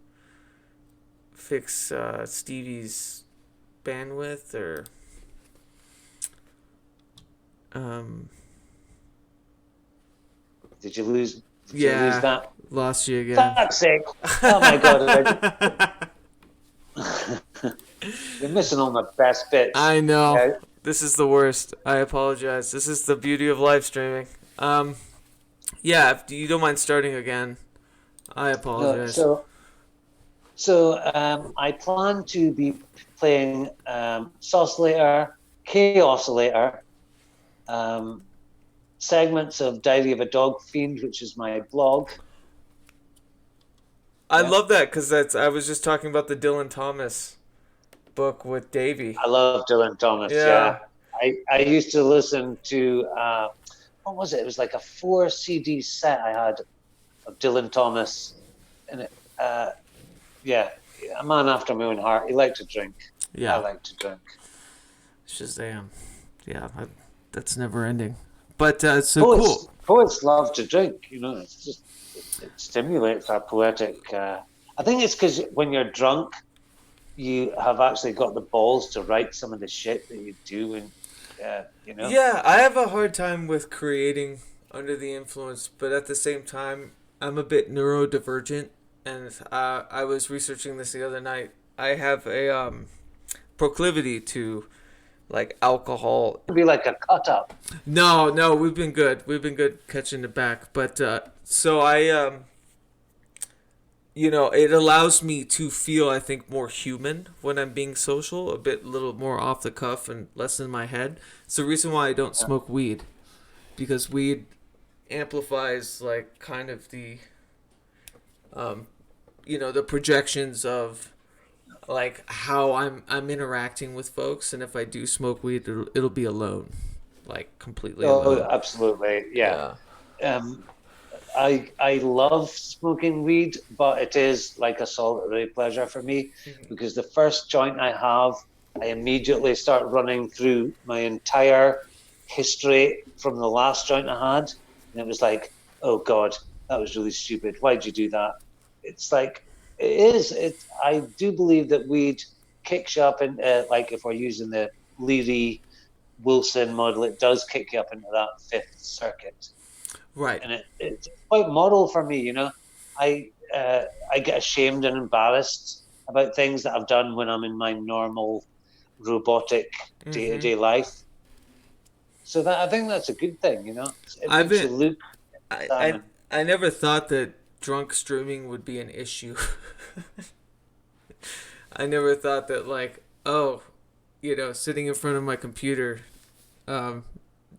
fix Stevie's bandwidth or Did you lose that? Lost you again. Fuck's sake. Oh my god. You're missing all my best bits. I know. Okay. This is the worst. I apologize. This is the beauty of live streaming. Yeah, if you don't mind starting again, I No, apologize. so I plan to be playing Saucelator, Chaosilator, um, segments of Diary of a Dog Fiend, which is my blog. I Yeah, love that because that's. I was just talking about the Dylan Thomas book with Davey. I love Dylan Thomas. Yeah, Yeah. I used to listen to what was it? It was like a 4 CD set I had of Dylan Thomas, and uh, yeah, a man after my own heart. He liked to drink. I Yeah. like to drink. Shazam. Yeah, that's never ending. But so cool. Poets love to drink. You know, it's just it stimulates our poetic. I think it's because when you're drunk, you have actually got the balls to write some of the shit that you do, and you know. Yeah, I have a hard time with creating under the influence, but at the same time, I'm a bit neurodivergent, and I was researching this the other night. I have a proclivity to like alcohol. It'd be like a cut up. No, no, we've been good. We've been good catching it back. But so I it allows me to feel, I think, more human when I'm being social, a bit little more off the cuff and less in my head. It's the reason why I don't Yeah. smoke weed, because weed amplifies like kind of the um the projections of like how I'm interacting with folks, and if I do smoke weed, it'll be alone, like completely Oh, alone. absolutely. Yeah. Yeah. Um, I love smoking weed, but it is like a solitary pleasure for me because the first joint I have, I immediately start running through my entire history from the last joint I had, and it was like, oh God, that was really stupid. Why'd you do that? It's like it is. It. I do believe that weed kicks you up, and like if we're using the Leary Wilson model, it does kick you up into that fifth circuit, Right. and it's quite moral for me. You know, I get ashamed and embarrassed about things that I've done when I'm in my normal robotic day to Mm-hmm. day life. So that I think that's a good thing. You know, it I've makes you been look I, I salmon. I never thought that drunk streaming would be an issue. I never thought that, like, oh, sitting in front of my computer, um,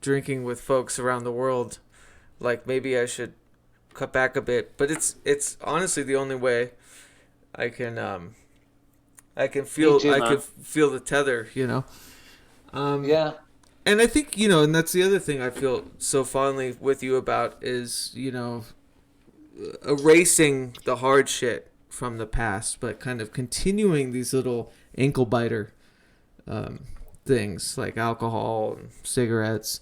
drinking with folks around the world, like maybe I should cut back a bit. But it's honestly the only way I can Me too, I can man. feel the tether. Um, Yeah, and I think and that's the other thing I feel so fondly with you about is erasing the hard shit from the past, but kind of continuing these little ankle biter um, things like alcohol and cigarettes.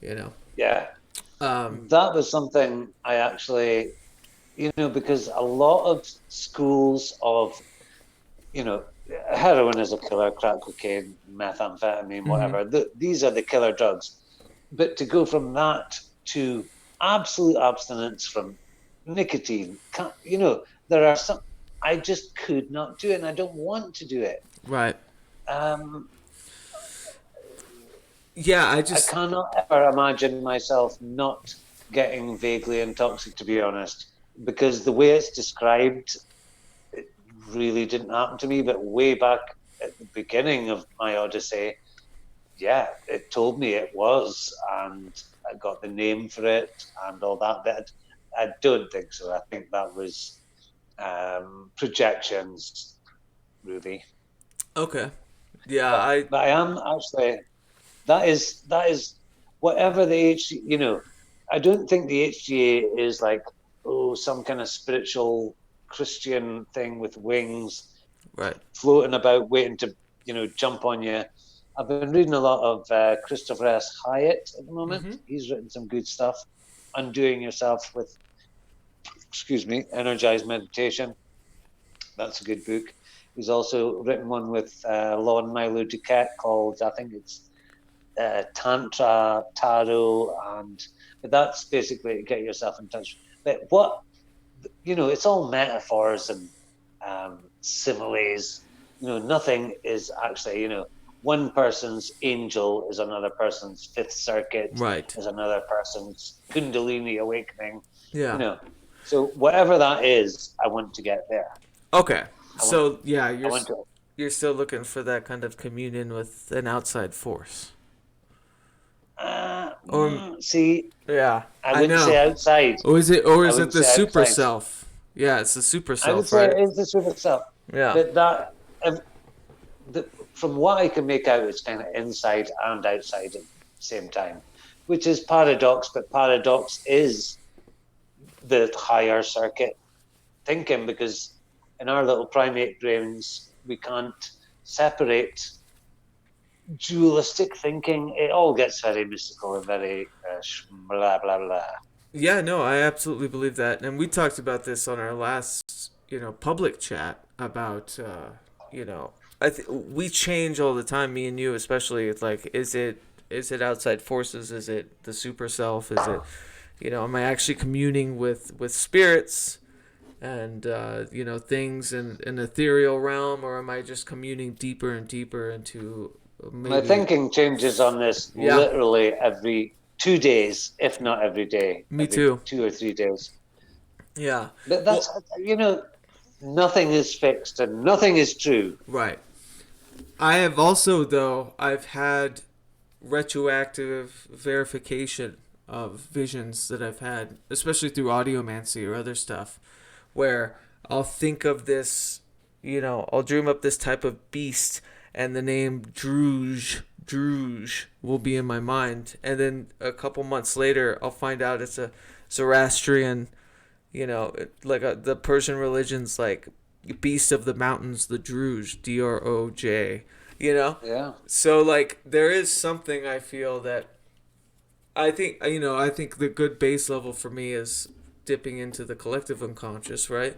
You know. yeah. Um, That was something I actually, because a lot of schools of, you know, heroin is a killer, crack cocaine, methamphetamine, mhm. whatever. These are the killer drugs. But to go from that to absolute abstinence from nicotine, there are some, I just could not do it and I don't want to do it. Right. Um, Yeah. I cannot ever imagine myself not getting vaguely intoxicated, to be honest, because the way it's described, it really didn't happen to me. But way back at the beginning of my Odyssey, yeah, it told me it was, and I got the name for it and all that. But I don't think so. I think that was projections, really. Okay. Yeah. But I. but I am actually that is whatever the I don't think the HGA is like some kind of spiritual Christian thing with wings Right. floating about waiting to jump on you. I've been reading a lot of Christopher S. Hyatt at the moment. Mm-hmm. He's written some good stuff. Undoing Yourself with, excuse me, Energized Meditation. That's a good book. He's also written one with Lon Milo Duquette called, I think it's Tantra, Tarot, but that's basically to get yourself in touch. But it's all metaphors and similes. Nothing is actually, one person's angel is another person's fifth circuit, Right. is another person's kundalini awakening. Yeah. So whatever that is, I want to get there. Okay. I want, So yeah, I want to. you're still looking for that kind of communion with an outside force. See, Yeah, I I wouldn't know. say outside. Or is it I the wouldn't say super outside. self? Yeah, it's the super I would self, say right? it is the super self. Yeah. But from what I can make out, it's kind of inside and outside at the same time, which is paradox. But paradox is the higher circuit thinking, because in our little primate brains, we can't separate dualistic thinking. It all gets very mystical and very blah blah blah. Yeah, no, I absolutely believe that. And we talked about this on our last, public chat about, we change all the time, me and you especially. It's like, is it outside forces? Is it the super self? Is it, am I actually communing with spirits and, things in an ethereal realm, or am I just communing deeper and deeper into maybe... My thinking changes on this literally every 2 days, if not every day. Me every too. 2 or 3 days. Yeah. But that's, nothing is fixed and nothing is true. Right. I have also, though, I've had retroactive verification of visions that I've had, especially through audiomancy or other stuff, where I'll think of this, I'll dream up this type of beast, and the name Druge will be in my mind, and then a couple months later I'll find out it's a Zoroastrian, the Persian religion's like beast of the mountains, the Druge, Droj, Yeah. So like there is something I feel that I think the good base level for me is dipping into the collective unconscious, right?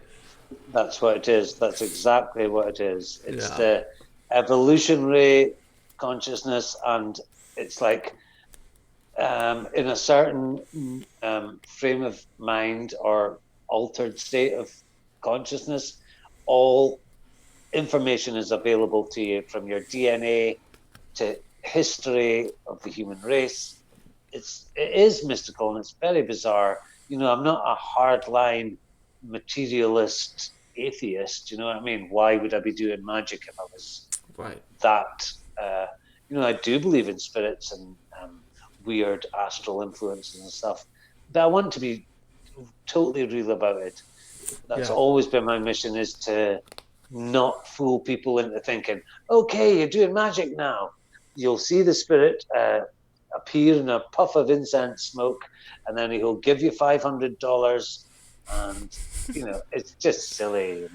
That's what it is. That's exactly what it is. It's Yeah. the evolutionary consciousness, and it's like in a certain frame of mind or altered state of consciousness, all information is available to you, from your DNA to history of the human race. It is mystical and it's very bizarre. I'm not a hardline materialist atheist. You know what I mean? Why would I be doing magic if I was Right. that? I do believe in spirits and weird astral influences and stuff, but I want to be totally real about it. That's always been my mission, is to not fool people into thinking, okay, you're doing magic now. You'll see the spirit appear in a puff of incense smoke, and then he'll give you $500, and it's just silly.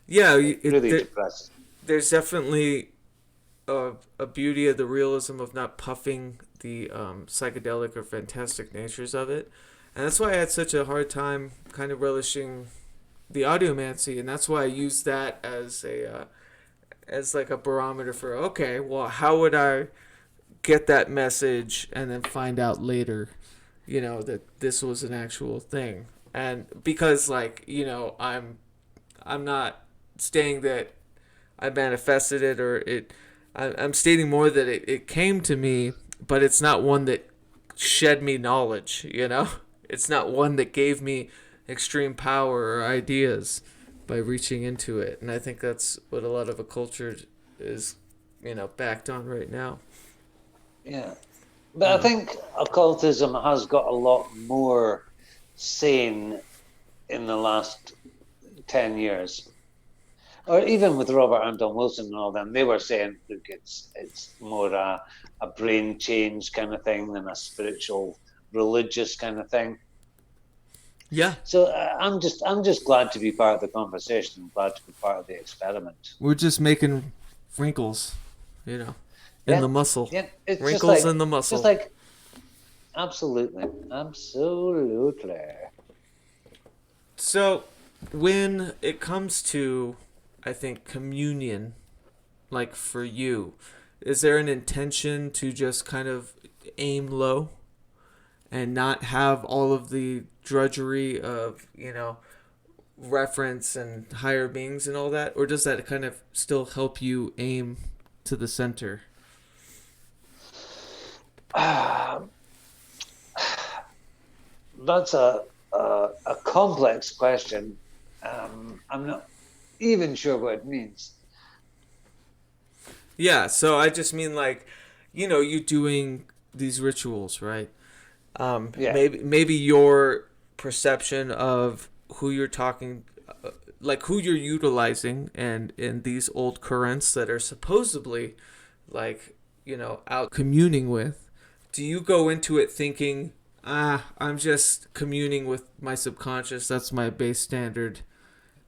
Yeah, it really depressing. There's definitely a beauty of the realism of not puffing the psychedelic or fantastic natures of it, and that's why I had such a hard time kind of relishing the audiomancy, and that's why I use that as like a barometer for, okay, well, how would I get that message and then find out later, that this was an actual thing. And because I'm not stating that I manifested it, or I'm stating more that it came to me, but it's not one that shed me knowledge, It's not one that gave me extreme power or ideas by reaching into it. And I think that's what a lot of a culture is, backed on right now. Yeah. But I think occultism has got a lot more sane in the last 10 years. Or even with Robert Anton Wilson and all them, they were saying, look, it's more a brain change kind of thing than a spiritual, religious kind of thing. Yeah. So I'm just glad to be part of the conversation. I'm glad to be part of the experiment. We're just making wrinkles, in the muscle. Yeah, it's wrinkles in the muscle. Just like, absolutely. So, when it comes to, I think, communion, like for you, is there an intention to just kind of aim low and not have all of the drudgery of, reference and higher beings and all that? Or does that kind of still help you aim to the center? Uh, that's a complex question. I'm not even sure what it means. Yeah, so I just mean like, you doing these rituals, right? Yeah, Maybe your perception of who you're talking, like who you're utilizing, and in these old currents that are supposedly, like, out communing with. Do you go into it thinking, I'm just communing with my subconscious? That's my base standard,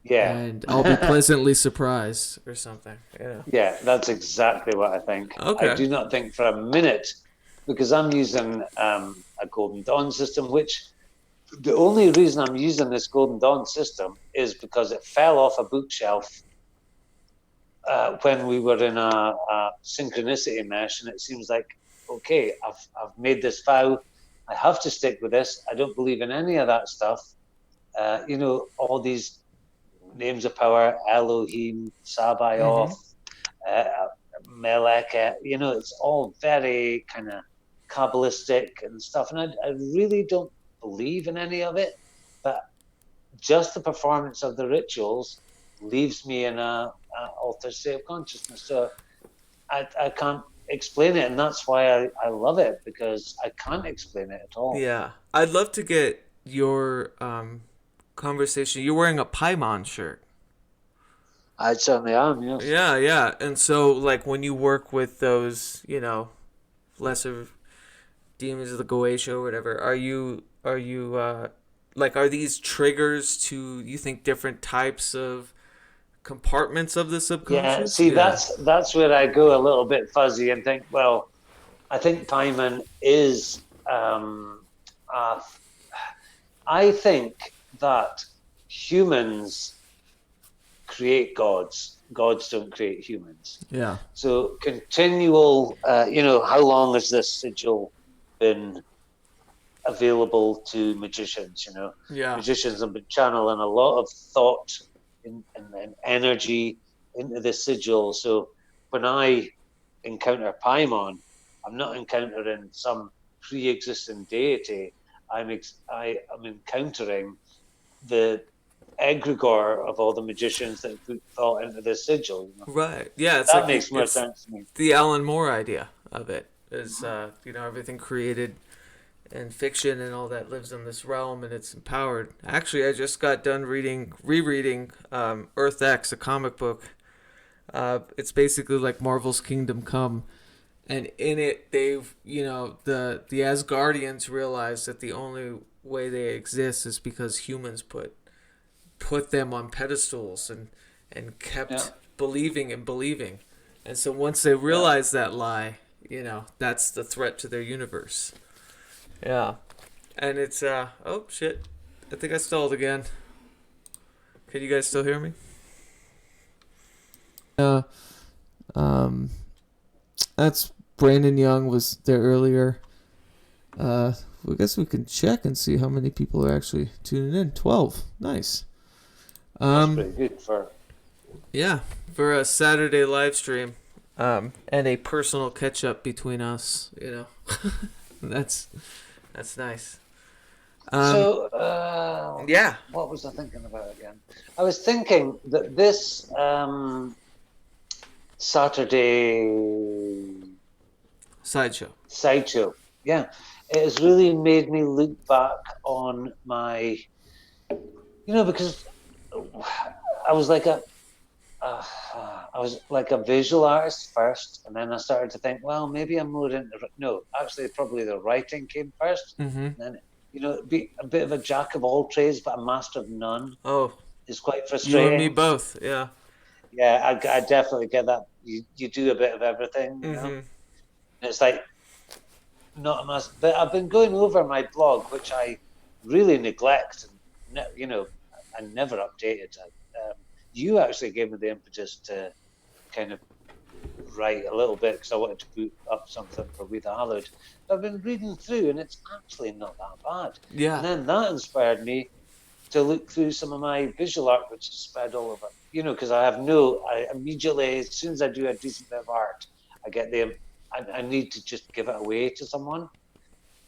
yeah. and I'll be pleasantly surprised or something. Yeah. Yeah, that's exactly what I think. I Okay. do not think for a minute, because I'm using a Golden Dawn system, which the only reason I'm using this Golden Dawn system is because it fell off a bookshelf when we were in a synchronicity mesh, and it seems like, okay, I've made this vow. I have to stick with this. I don't believe in any of that stuff. All these names of power, Elohim, Sabaoth, Mm-hmm. uh, Melech, it's all very kind of Kabbalistic and stuff. And I really don't believe in any of it, but just the performance of the rituals leaves me in a altered state of consciousness. So I can't explain it. And that's why I love it, because I can't explain it at all. Yeah, I'd love to get your conversation. You're wearing a Paimon shirt. I certainly am, yes. Yeah, yeah. And so, like, when you work with those, lesser demons of the Goetia or whatever, are these triggers to, you think, different types of compartments of the Yeah, subconscious? see, Yeah. that's where I go a little bit fuzzy and think, well, I think Paimon is. Uh, I think that humans create gods. Gods don't create humans. Yeah. So continual, how long has this sigil been available to magicians? Yeah. Magicians have been channeling a lot of thought and energy into the sigil. So when I encounter Paimon, I'm not encountering some pre-existing deity. I'm encountering the egregore of all the magicians that put thought into the sigil. Right. Yeah, it's That like makes more it's sense to me. the Alan Moore idea of it is, everything created and fiction and all that lives in this realm and it's empowered. Actually, I just got done rereading Earth X, a comic book. It's basically like Marvel's Kingdom Come, and in it, they've the Asgardians realized that the only way they exist is because humans put them on pedestals and Yeah, kept believing and believing, and so once they yeah. realize that lie, that's the threat to their universe. Yeah. And it's oh shit. I think I stalled again. Can you guys still hear me? Uh um that's Brandon Young was there earlier. I guess we can check and see how many people are actually tuning in. 12. Nice. That's Um pretty good for. yeah, for a Saturday live stream. And a personal catch up between us. that's that's nice. So, Yeah. what was I thinking about again? I was thinking that this Saturday Sideshow. sideshow, yeah, it has really made me look back on my, because I was like uh, I was like a visual artist first, and then I started to think, well, maybe I'm more into. No, actually, probably the writing came first, Mm-hmm. and then be a bit of a jack of all trades, but a master of none Oh, is quite you and me frustrating. both. Yeah. Yeah, I definitely get that. You do a bit of everything. Mm-hmm. And it's like not a must. But I've been going over my blog, which I really neglect, and I never updated. You actually gave me the impetus to kind of write a little bit because I wanted to put up something for We the Hallowed. But I've been reading through, and it's actually not that bad. Yeah. And then that inspired me to look through some of my visual art, which is spread all over. Because I immediately, as soon as I do a decent bit of art, I get I need to just give it away to someone.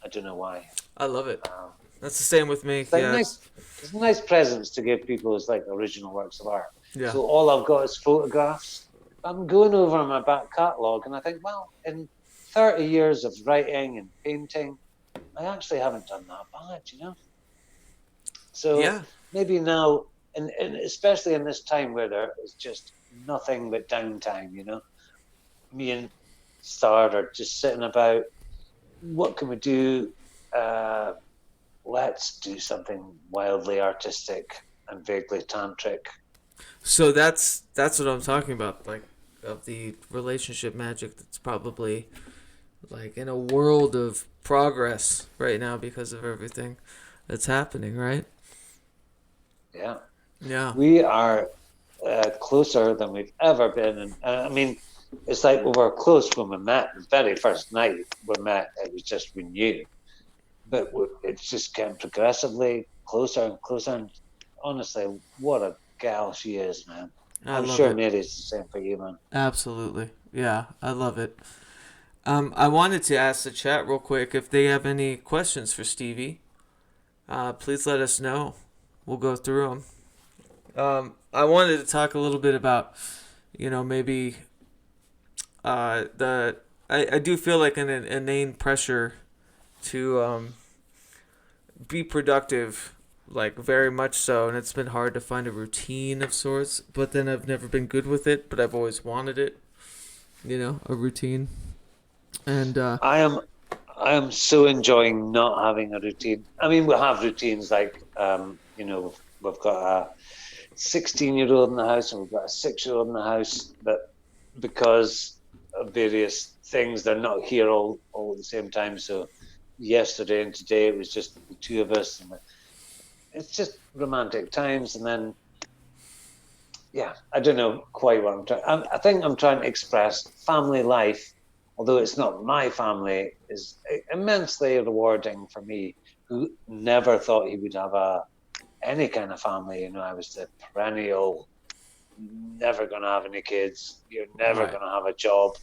I don't know why. I love it. That's the same with me. It's like Yeah. it's nice presents to give people as like original works of art. Yeah. So all I've got is photographs. I'm going over my back catalogue and I think, well, in 30 years of writing and painting, I actually haven't done that bad, you know? So Yeah. maybe now, and especially in this time where there is just nothing but downtime, you know? Me and Star are just sitting about, what can we do? Let's do something wildly artistic and vaguely tantric. So that's what I'm talking about, like, of the relationship magic that's probably like in a world of progress right now because of everything that's happening, right? Yeah. Yeah. We are closer than we've ever been. And I mean, it's like we were close when we met. The very first night we met, it was just we knew. But it's just getting progressively closer and closer. And honestly, what a gal she is, man. I I'm love sure it. Mary's the same for you, man. Absolutely. Yeah, I love it. I wanted to ask the chat real quick if they have any questions for Stevie. Please let us know. We'll go through them. I wanted to talk a little bit about, maybe I do feel like an inane pressure to be productive, like very much so, and it's been hard to find a routine of sorts. But then I've never been good with it, but I've always wanted it. A routine. And I am so enjoying not having a routine. I mean, we have routines like we've got a 16-year-old in the house and we've got a 6-year-old in the house, but because of various things, they're not here all at the same time. So yesterday and today it was just the two of us, and it's just romantic times. And then, yeah, I don't know quite what I'm trying. I think I'm trying to express family life. Although it's not my family, is immensely rewarding for me, who never thought he would have any kind of family. I was the perennial, never going to have any kids. You're never going to have a job,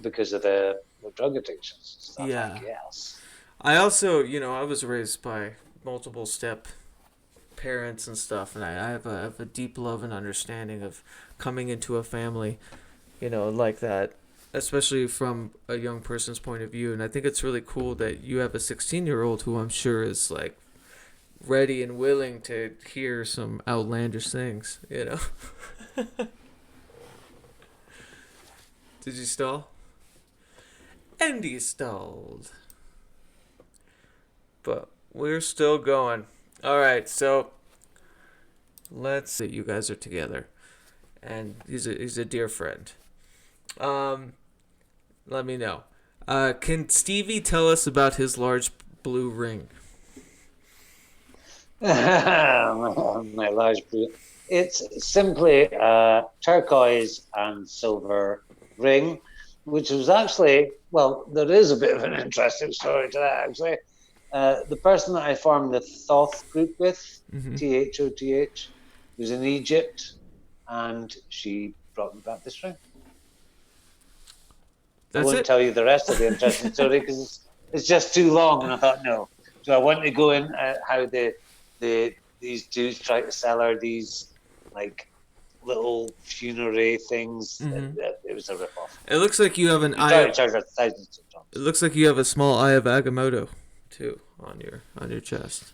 because of the drug addictions and stuff. yeah. I guess. I also, I was raised by multiple step parents and stuff, and I have a deep love and understanding of coming into a family, like that, especially from a young person's point of view. And I think it's really cool that you have a 16-year-old who I'm sure is like ready and willing to hear some outlandish things, Did you stall? And he stalled. But we're still going. All right, so let's say you guys are together, and he's a dear friend. Let me know. Can Stevie tell us about his large blue ring? My large blue. It's simply a turquoise and silver ring, which was actually, well, there is a bit of an interesting story to that, actually. The person that I formed the Thoth group with, THOTH, was in Egypt, and she brought me back this ring. I won't tell you the rest of the interesting story because it's just too long. And I thought, no. So I want to go in how these dudes try to sell her these like little funerary things. It was a ripoff. It looks like you have an eye. It looks like you have a small eye of Agamotto too on your chest.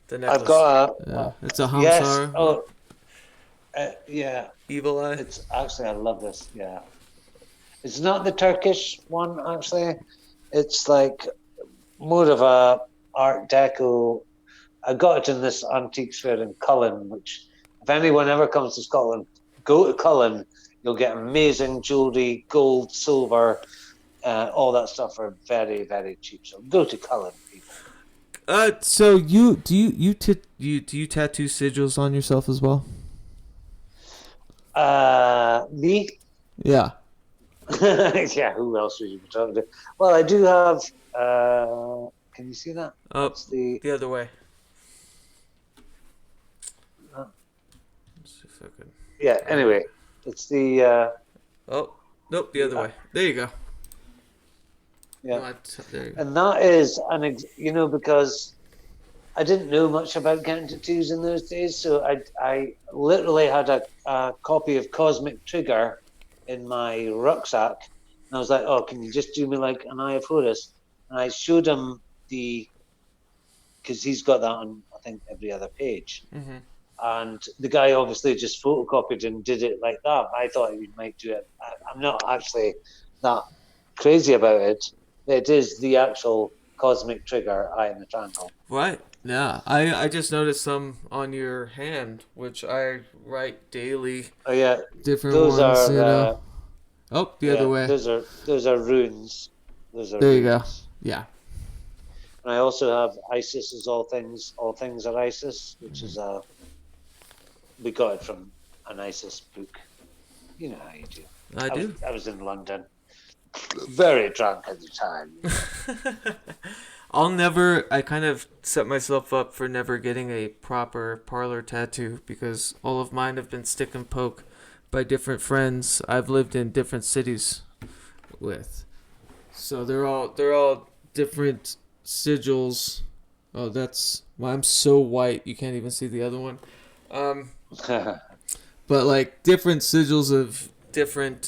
The necklace. I've got it's a Hamsar. Yes. Oh, yeah. Evil eye. It's actually, I love this. Yeah. It's not the Turkish one, actually. It's like more of a Art Deco. I got it in this antique fair in Cullen, which if anyone ever comes to Scotland, go to Cullen. You'll get amazing jewellery, gold, silver, all that stuff for very, very cheap. So go to Cullen, people. So do you tattoo sigils on yourself as well? Me? Yeah. Yeah, who else would you be talking to? Well, I do have. Can you see that? Oh, it's the other way. Let's see if I can. Yeah. Anyway, it's the. Oh, Nope, the other way. There you go. Yeah. What? There you go. And that is because I didn't know much about getting tattoos in those days, so I literally had a copy of Cosmic Trigger in my rucksack, and I was like, "Oh, can you just do me like an Eye of Horus?" And I showed him because he's got that on I think every other page, and the guy obviously just photocopied and did it like that. I thought he might do it. I'm not actually that crazy about it. It is the actual Cosmic Trigger Eye in the Triangle. Right. Yeah. I just noticed some on your hand, which I write daily. Oh yeah, Different those ones, are. Oh, the other way. Those are runes. Those are there runes. you go. Yeah. And I also have Isis is all things are Isis, which is we got it from an Isis book. You know how you do. I was in London, very drunk at the time. I kind of set myself up for never getting a proper parlor tattoo because all of mine have been stick and poke by different friends I've lived in different cities with. So they're all different sigils. Oh, I'm so white you can't even see the other one. But like different sigils of different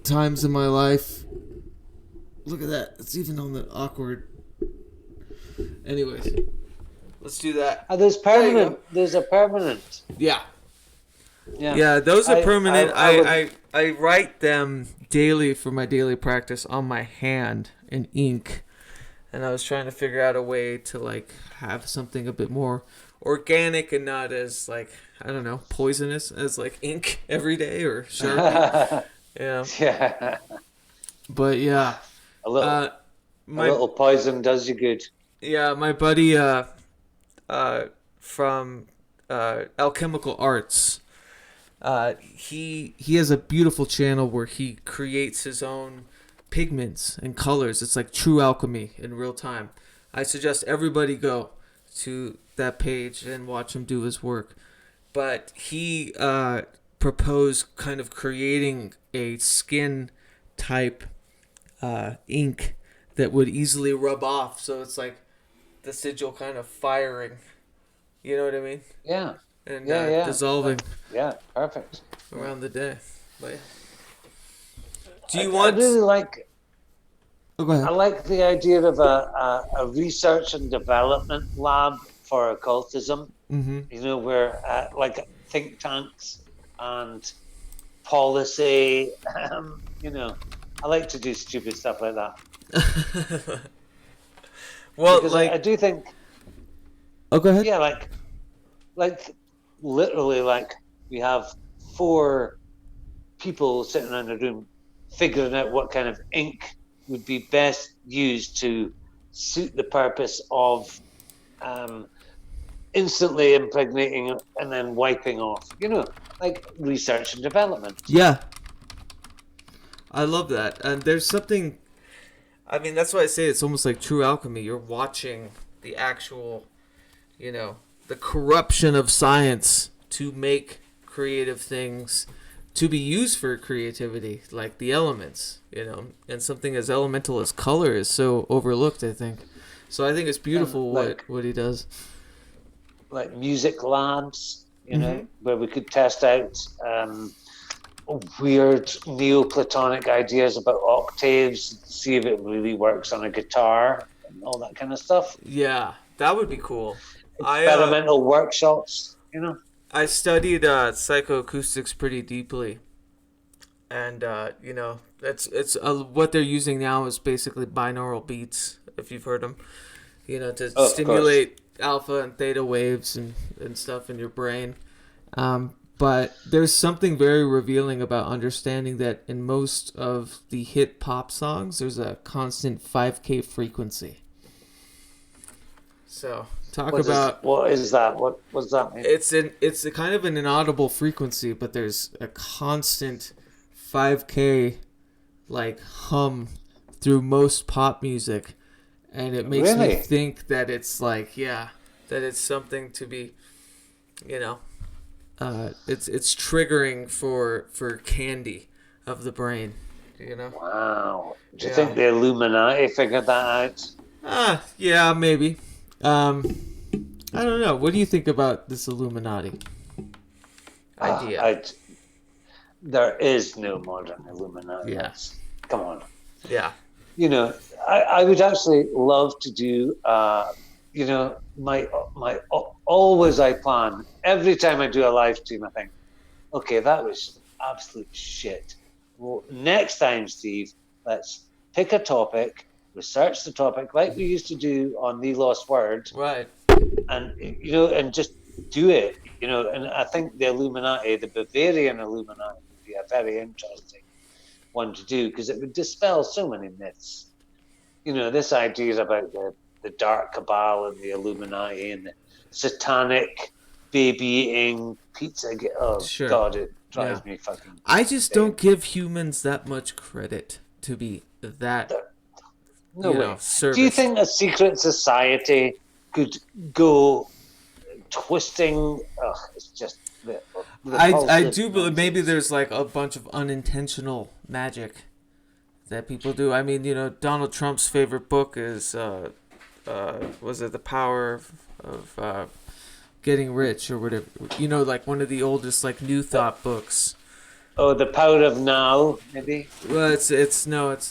times in my life. Look at that. It's even on the awkward. Anyways, let's do that. There's permanent. There's a permanent. Yeah. Yeah, those are permanent. I write them daily for my daily practice on my hand in ink. And I was trying to figure out a way to like have something a bit more organic and not as like, I don't know, poisonous as like ink every day or Sharpie. Yeah. But yeah. A little poison does you good. Yeah, my buddy from Alchemical Arts, he has a beautiful channel where he creates his own pigments and colors. It's like true alchemy in real time. I suggest everybody go to that page and watch him do his work. But he proposed kind of creating a skin type ink that would easily rub off, so it's like the sigil kind of firing. You know what I mean? Yeah. And yeah. dissolving. Yeah, perfect. Around the day. But do you I really like. Oh, go ahead. I like the idea of a research and development lab for occultism. Mm-hmm. You know, where like think tanks and policy. You know, I like to do stupid stuff like that. Well, because like I do think. Oh, go ahead. Yeah, like literally, like we have 4 people sitting in a room figuring out what kind of ink would be best used to suit the purpose of instantly impregnating and then wiping off. You know, like research and development. Yeah. I love that. And there's something, I mean, that's why I say it's almost like true alchemy. You're watching the actual, you know, the corruption of science to make creative things to be used for creativity, like the elements, you know, and something as elemental as color is so overlooked, I think. So I think it's beautiful what he does. Like music labs, you know, where we could test out weird Neoplatonic ideas about octaves, see if it really works on a guitar and all that kind of stuff. Yeah, that would be cool. Experimental workshops, you know. I studied psychoacoustics pretty deeply, and you know, it's what they're using now is basically binaural beats, if you've heard them, you know, to stimulate alpha and theta waves and stuff in your brain. But there's something very revealing about understanding that in most of the hit pop songs, there's a constant 5K frequency. So what is that? What does that mean? It's a kind of an inaudible frequency, but there's a constant 5K like hum through most pop music, and it makes me think that it's like that it's something to be, you know, it's triggering for candy, of the brain. You know? Wow. Do you Yeah. think the Illuminati figured that out? Yeah, maybe. Um, I don't know. What do you think about this Illuminati Ah, idea? there is no modern Illuminati. Yeah. Come on. Yeah. You know, I would actually love to do, my always I plan every time I do a live stream. I think, okay, that was absolute shit. Well, next time, Steve, let's pick a topic, research the topic like we used to do on The Lost Word, Right. and and just do it. And I think the Illuminati, the Bavarian Illuminati, would be a very interesting one to do because it would dispel so many myths. This idea about the dark cabal and the Illuminati and the satanic baby eating pizza. Oh Sure. God, it Yeah. drives me fucking I just insane. don't give humans that much credit to be that, No way. Do you serviced. think a secret society could go twisting? It's just I repulsive do believe maybe nonsense. there's like a bunch of unintentional magic that people do. I mean, Donald Trump's favorite book is was it The Power of Getting Rich or whatever? Like one of the oldest like New Thought books. Oh, the power of now, maybe. Well, it's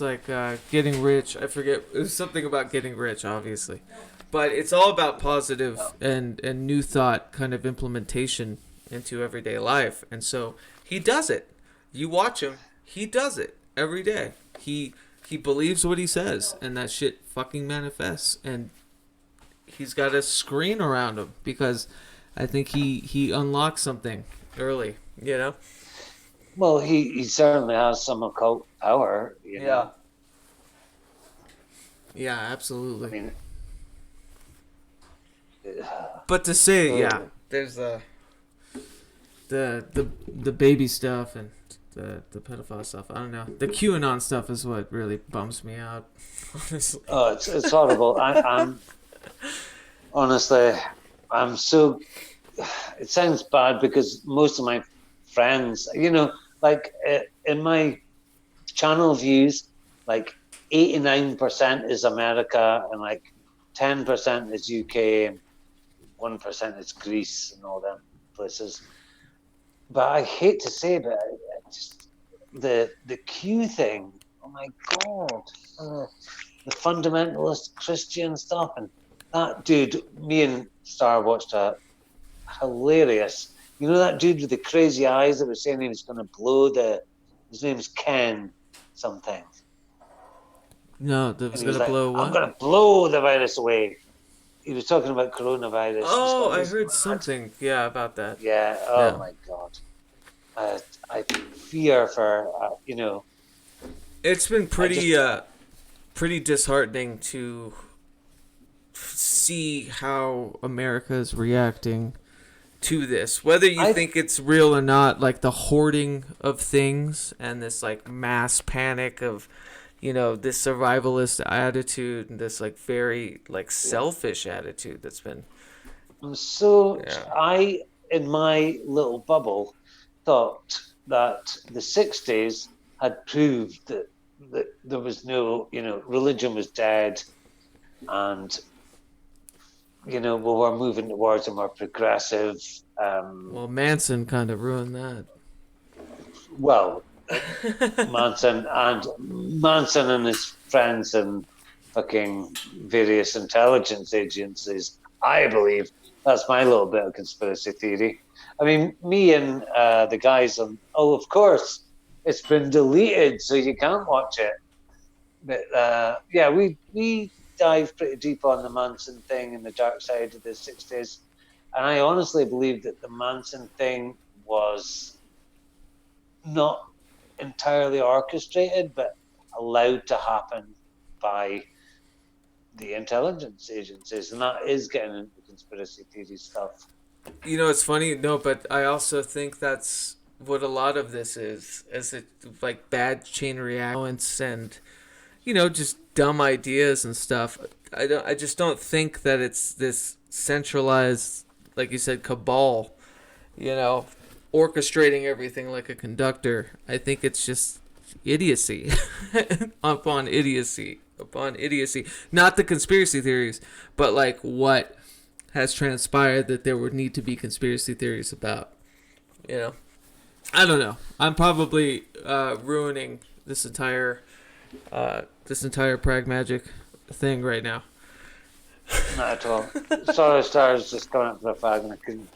like getting rich. I forget. It was something about getting rich, obviously, but it's all about positive and new thought kind of implementation into everyday life. And so he does it. You watch him. He does it every day. He believes what he says, and that shit fucking manifests. And he's got a screen around him because I think he unlocks something early. You know. Well, he certainly has some occult power. Yeah, I absolutely. mean, But to say, yeah, oh, there's the baby stuff and the pedophile stuff. I don't know. The QAnon stuff is what really bums me out. Honestly. it's horrible. I'm honestly, I'm so. It sounds bad because most of my friends, like in my channel views, like 89% is America and like 10% is UK and 1% is Greece and all them places. But I hate to say, but just the Q thing. Oh my God, the fundamentalist Christian stuff and that dude. Me and Star watched a hilarious. That dude with the crazy eyes that was saying he was going to blow the. His name's Ken something, No, that and was he was gonna like, blow "I'm what? going to blow the virus away." He was talking about coronavirus. He's Oh, got I this heard mad. something. Yeah, about that. Yeah. Oh Yeah, my God. I fear for it's been I just pretty disheartening to see how America is reacting to this. Whether you I think it's real or not, like the hoarding of things and this like mass panic of, this survivalist attitude and this like very like selfish attitude that's been. am so Yeah. I in my little bubble thought that the 60s had proved that there was no religion was dead, and we were moving towards a more progressive. Well, Manson kind of ruined that. Well, Manson and his friends and fucking various intelligence agencies. I believe that's my little bit of conspiracy theory. I mean, me and the guys on. Oh, of course, it's been deleted, so you can't watch it. But yeah, we dive pretty deep on the Manson thing and the dark side of the 60s, and I honestly believe that the Manson thing was not entirely orchestrated, but allowed to happen by the intelligence agencies, and that is getting into conspiracy theory stuff. It's funny, no, but I also think that's what a lot of this is it like bad chain reactions and just dumb ideas and stuff. I just don't think that it's this centralized, like you said, cabal, you know, orchestrating everything like a conductor. I think it's just idiocy upon idiocy upon idiocy. Not the conspiracy theories, but like what has transpired that there would need to be conspiracy theories about. You know, I don't know. I'm probably ruining this entire PRAGMAGICK thing right now. Not at all. Sorry, Stars just coming up for a fag and I couldn't.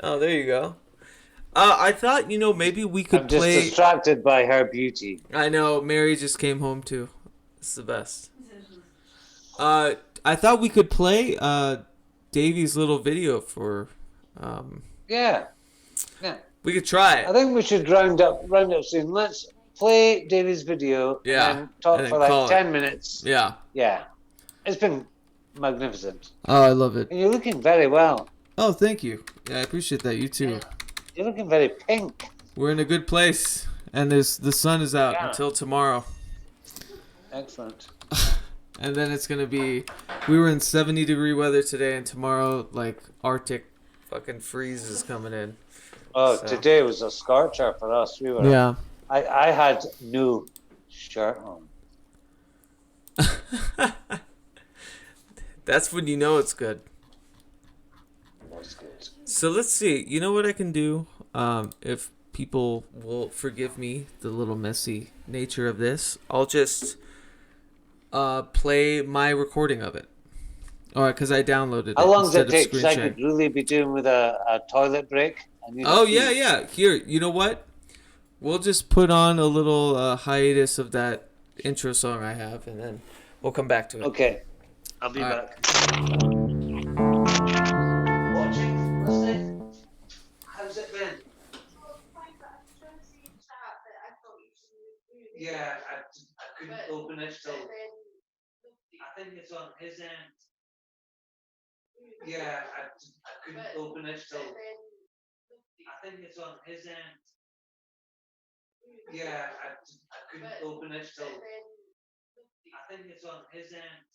Oh, there you go. I thought, maybe we could I'm just play. distracted by her beauty. I know. Mary just came home too. It's the best. I thought we could play Davey's little video for. Yeah. We could try it. I think we should round up soon. Let's play Davy's video. Yeah. And talk and for then like 10 minutes. Yeah. Yeah. It's been magnificent. Oh, I love it. And you're looking very well. Oh, thank you. Yeah, I appreciate that. You too. Yeah. You're looking very pink. We're in a good place, and the sun is out Yeah. until tomorrow. Excellent. And then it's gonna be. We were in 70-degree weather today, and tomorrow, like Arctic, fucking freeze is coming in. Oh, So. Today was a scorcher for us. We were. Yeah. I had no shirt on. That's when you know it's good. That's good. So let's see. You know what I can do? If people will forgive me the little messy nature of this, I'll just play my recording of it. All right, because I downloaded it. How long does it instead of take? 'Cause screen I sharing. could really be doing with a toilet break. Oh, yeah. Here, you know what? We'll just put on a little hiatus of that intro song I have, and then we'll come back to it. Okay. I'll be back. Watching? Listening? How's it been? Yeah, I couldn't open it till. I think it's on his end. Yeah, I couldn't open it till. I think it's on his end. Yeah, I couldn't open it till. I think it's on his end.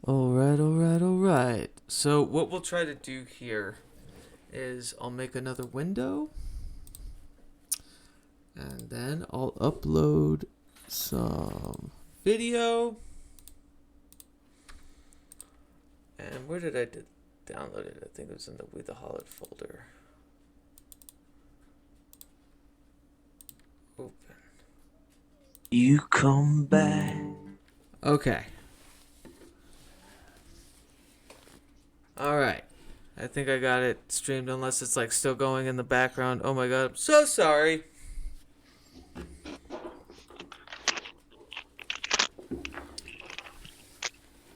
All right. So what we'll try to do here is I'll make another window, and then I'll upload some video. And where did I download it? I think it was in the We the Hallowed folder. Open. You come back. Okay. All right. I think I got it streamed, unless it's like still going in the background. Oh my god, I'm so sorry.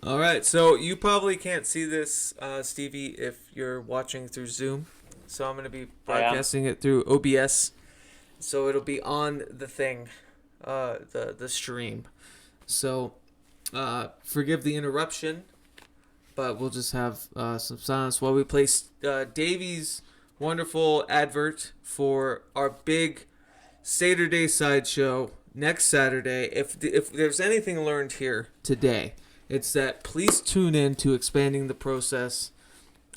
All right, so you probably can't see this, Stevie, if you're watching through Zoom. So I'm going to be broadcasting it through OBS. So it'll be on the thing, the stream. So forgive the interruption, but we'll just have some silence while we play Davey's wonderful advert for our big Saturday sideshow next Saturday. If there's anything learned here today, it's that please tune in to Expanding the Process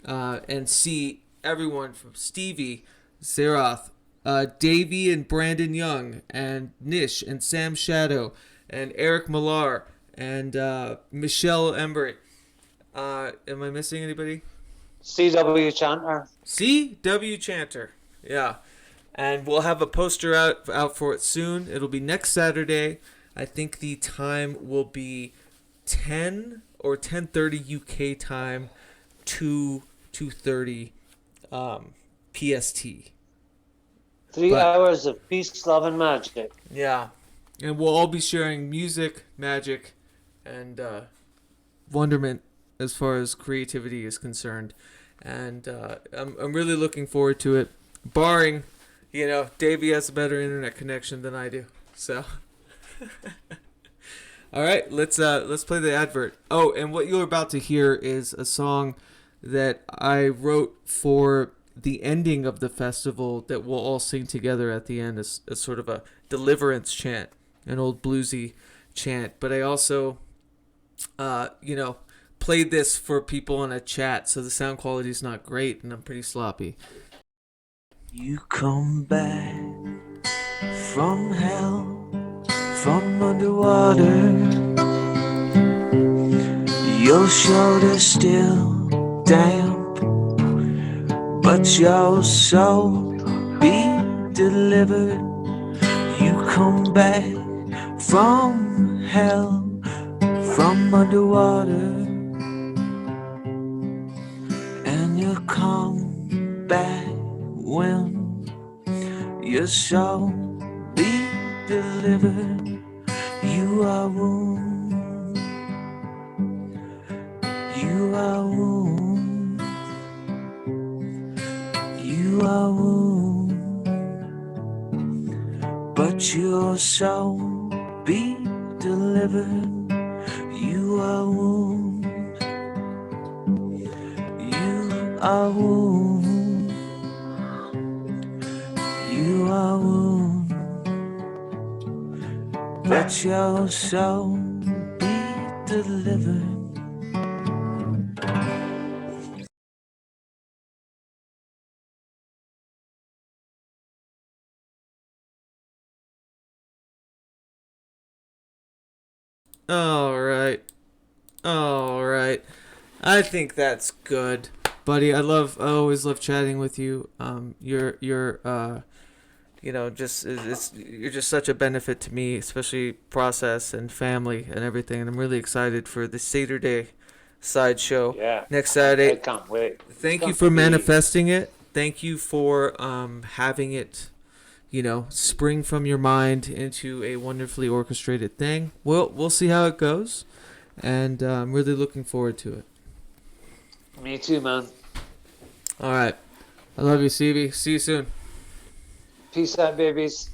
and see everyone from Stevie, Saroth, Davey and Brandon Young, and Nish and Sam Shadow, and Eric Millar, and Michelle Embry. Am I missing anybody? CW Chanter. CW Chanter. Yeah. And we'll have a poster out for it soon. It'll be next Saturday. I think the time will be 10 or 10:30 UK time, 2:30 PST. 3 hours of peace, love, and magic. Yeah. And we'll all be sharing music, magic, and wonderment as far as creativity is concerned. And I'm really looking forward to it, barring, Davey has a better internet connection than I do. So, all right, let's play the advert. Oh, and what you're about to hear is a song that I wrote for the ending of the festival that we'll all sing together at the end as sort of a deliverance chant, an old bluesy chant. But I also, played this for people in a chat, so the sound quality is not great, and I'm pretty sloppy. You come back from hell, from underwater. Your shoulder's still damp, but your soul be delivered. You come back from hell, from underwater, and you come back when your soul be delivered. You are wounded, you are wounded, you are wounded, but your soul be delivered. You are wounded, you are wounded, you are wounded, but your soul be delivered. All right. I think that's good, buddy. I always love chatting with you. You're just such a benefit to me, especially process and family and everything. And I'm really excited for the Saturday sideshow next Saturday. I can't wait. Thank you for manifesting it. Thank you for having it, spring from your mind into a wonderfully orchestrated thing. We'll see how it goes, and I'm really looking forward to it. Me too, man. All right. I love you, Stevie. See you soon. Peace out, babies.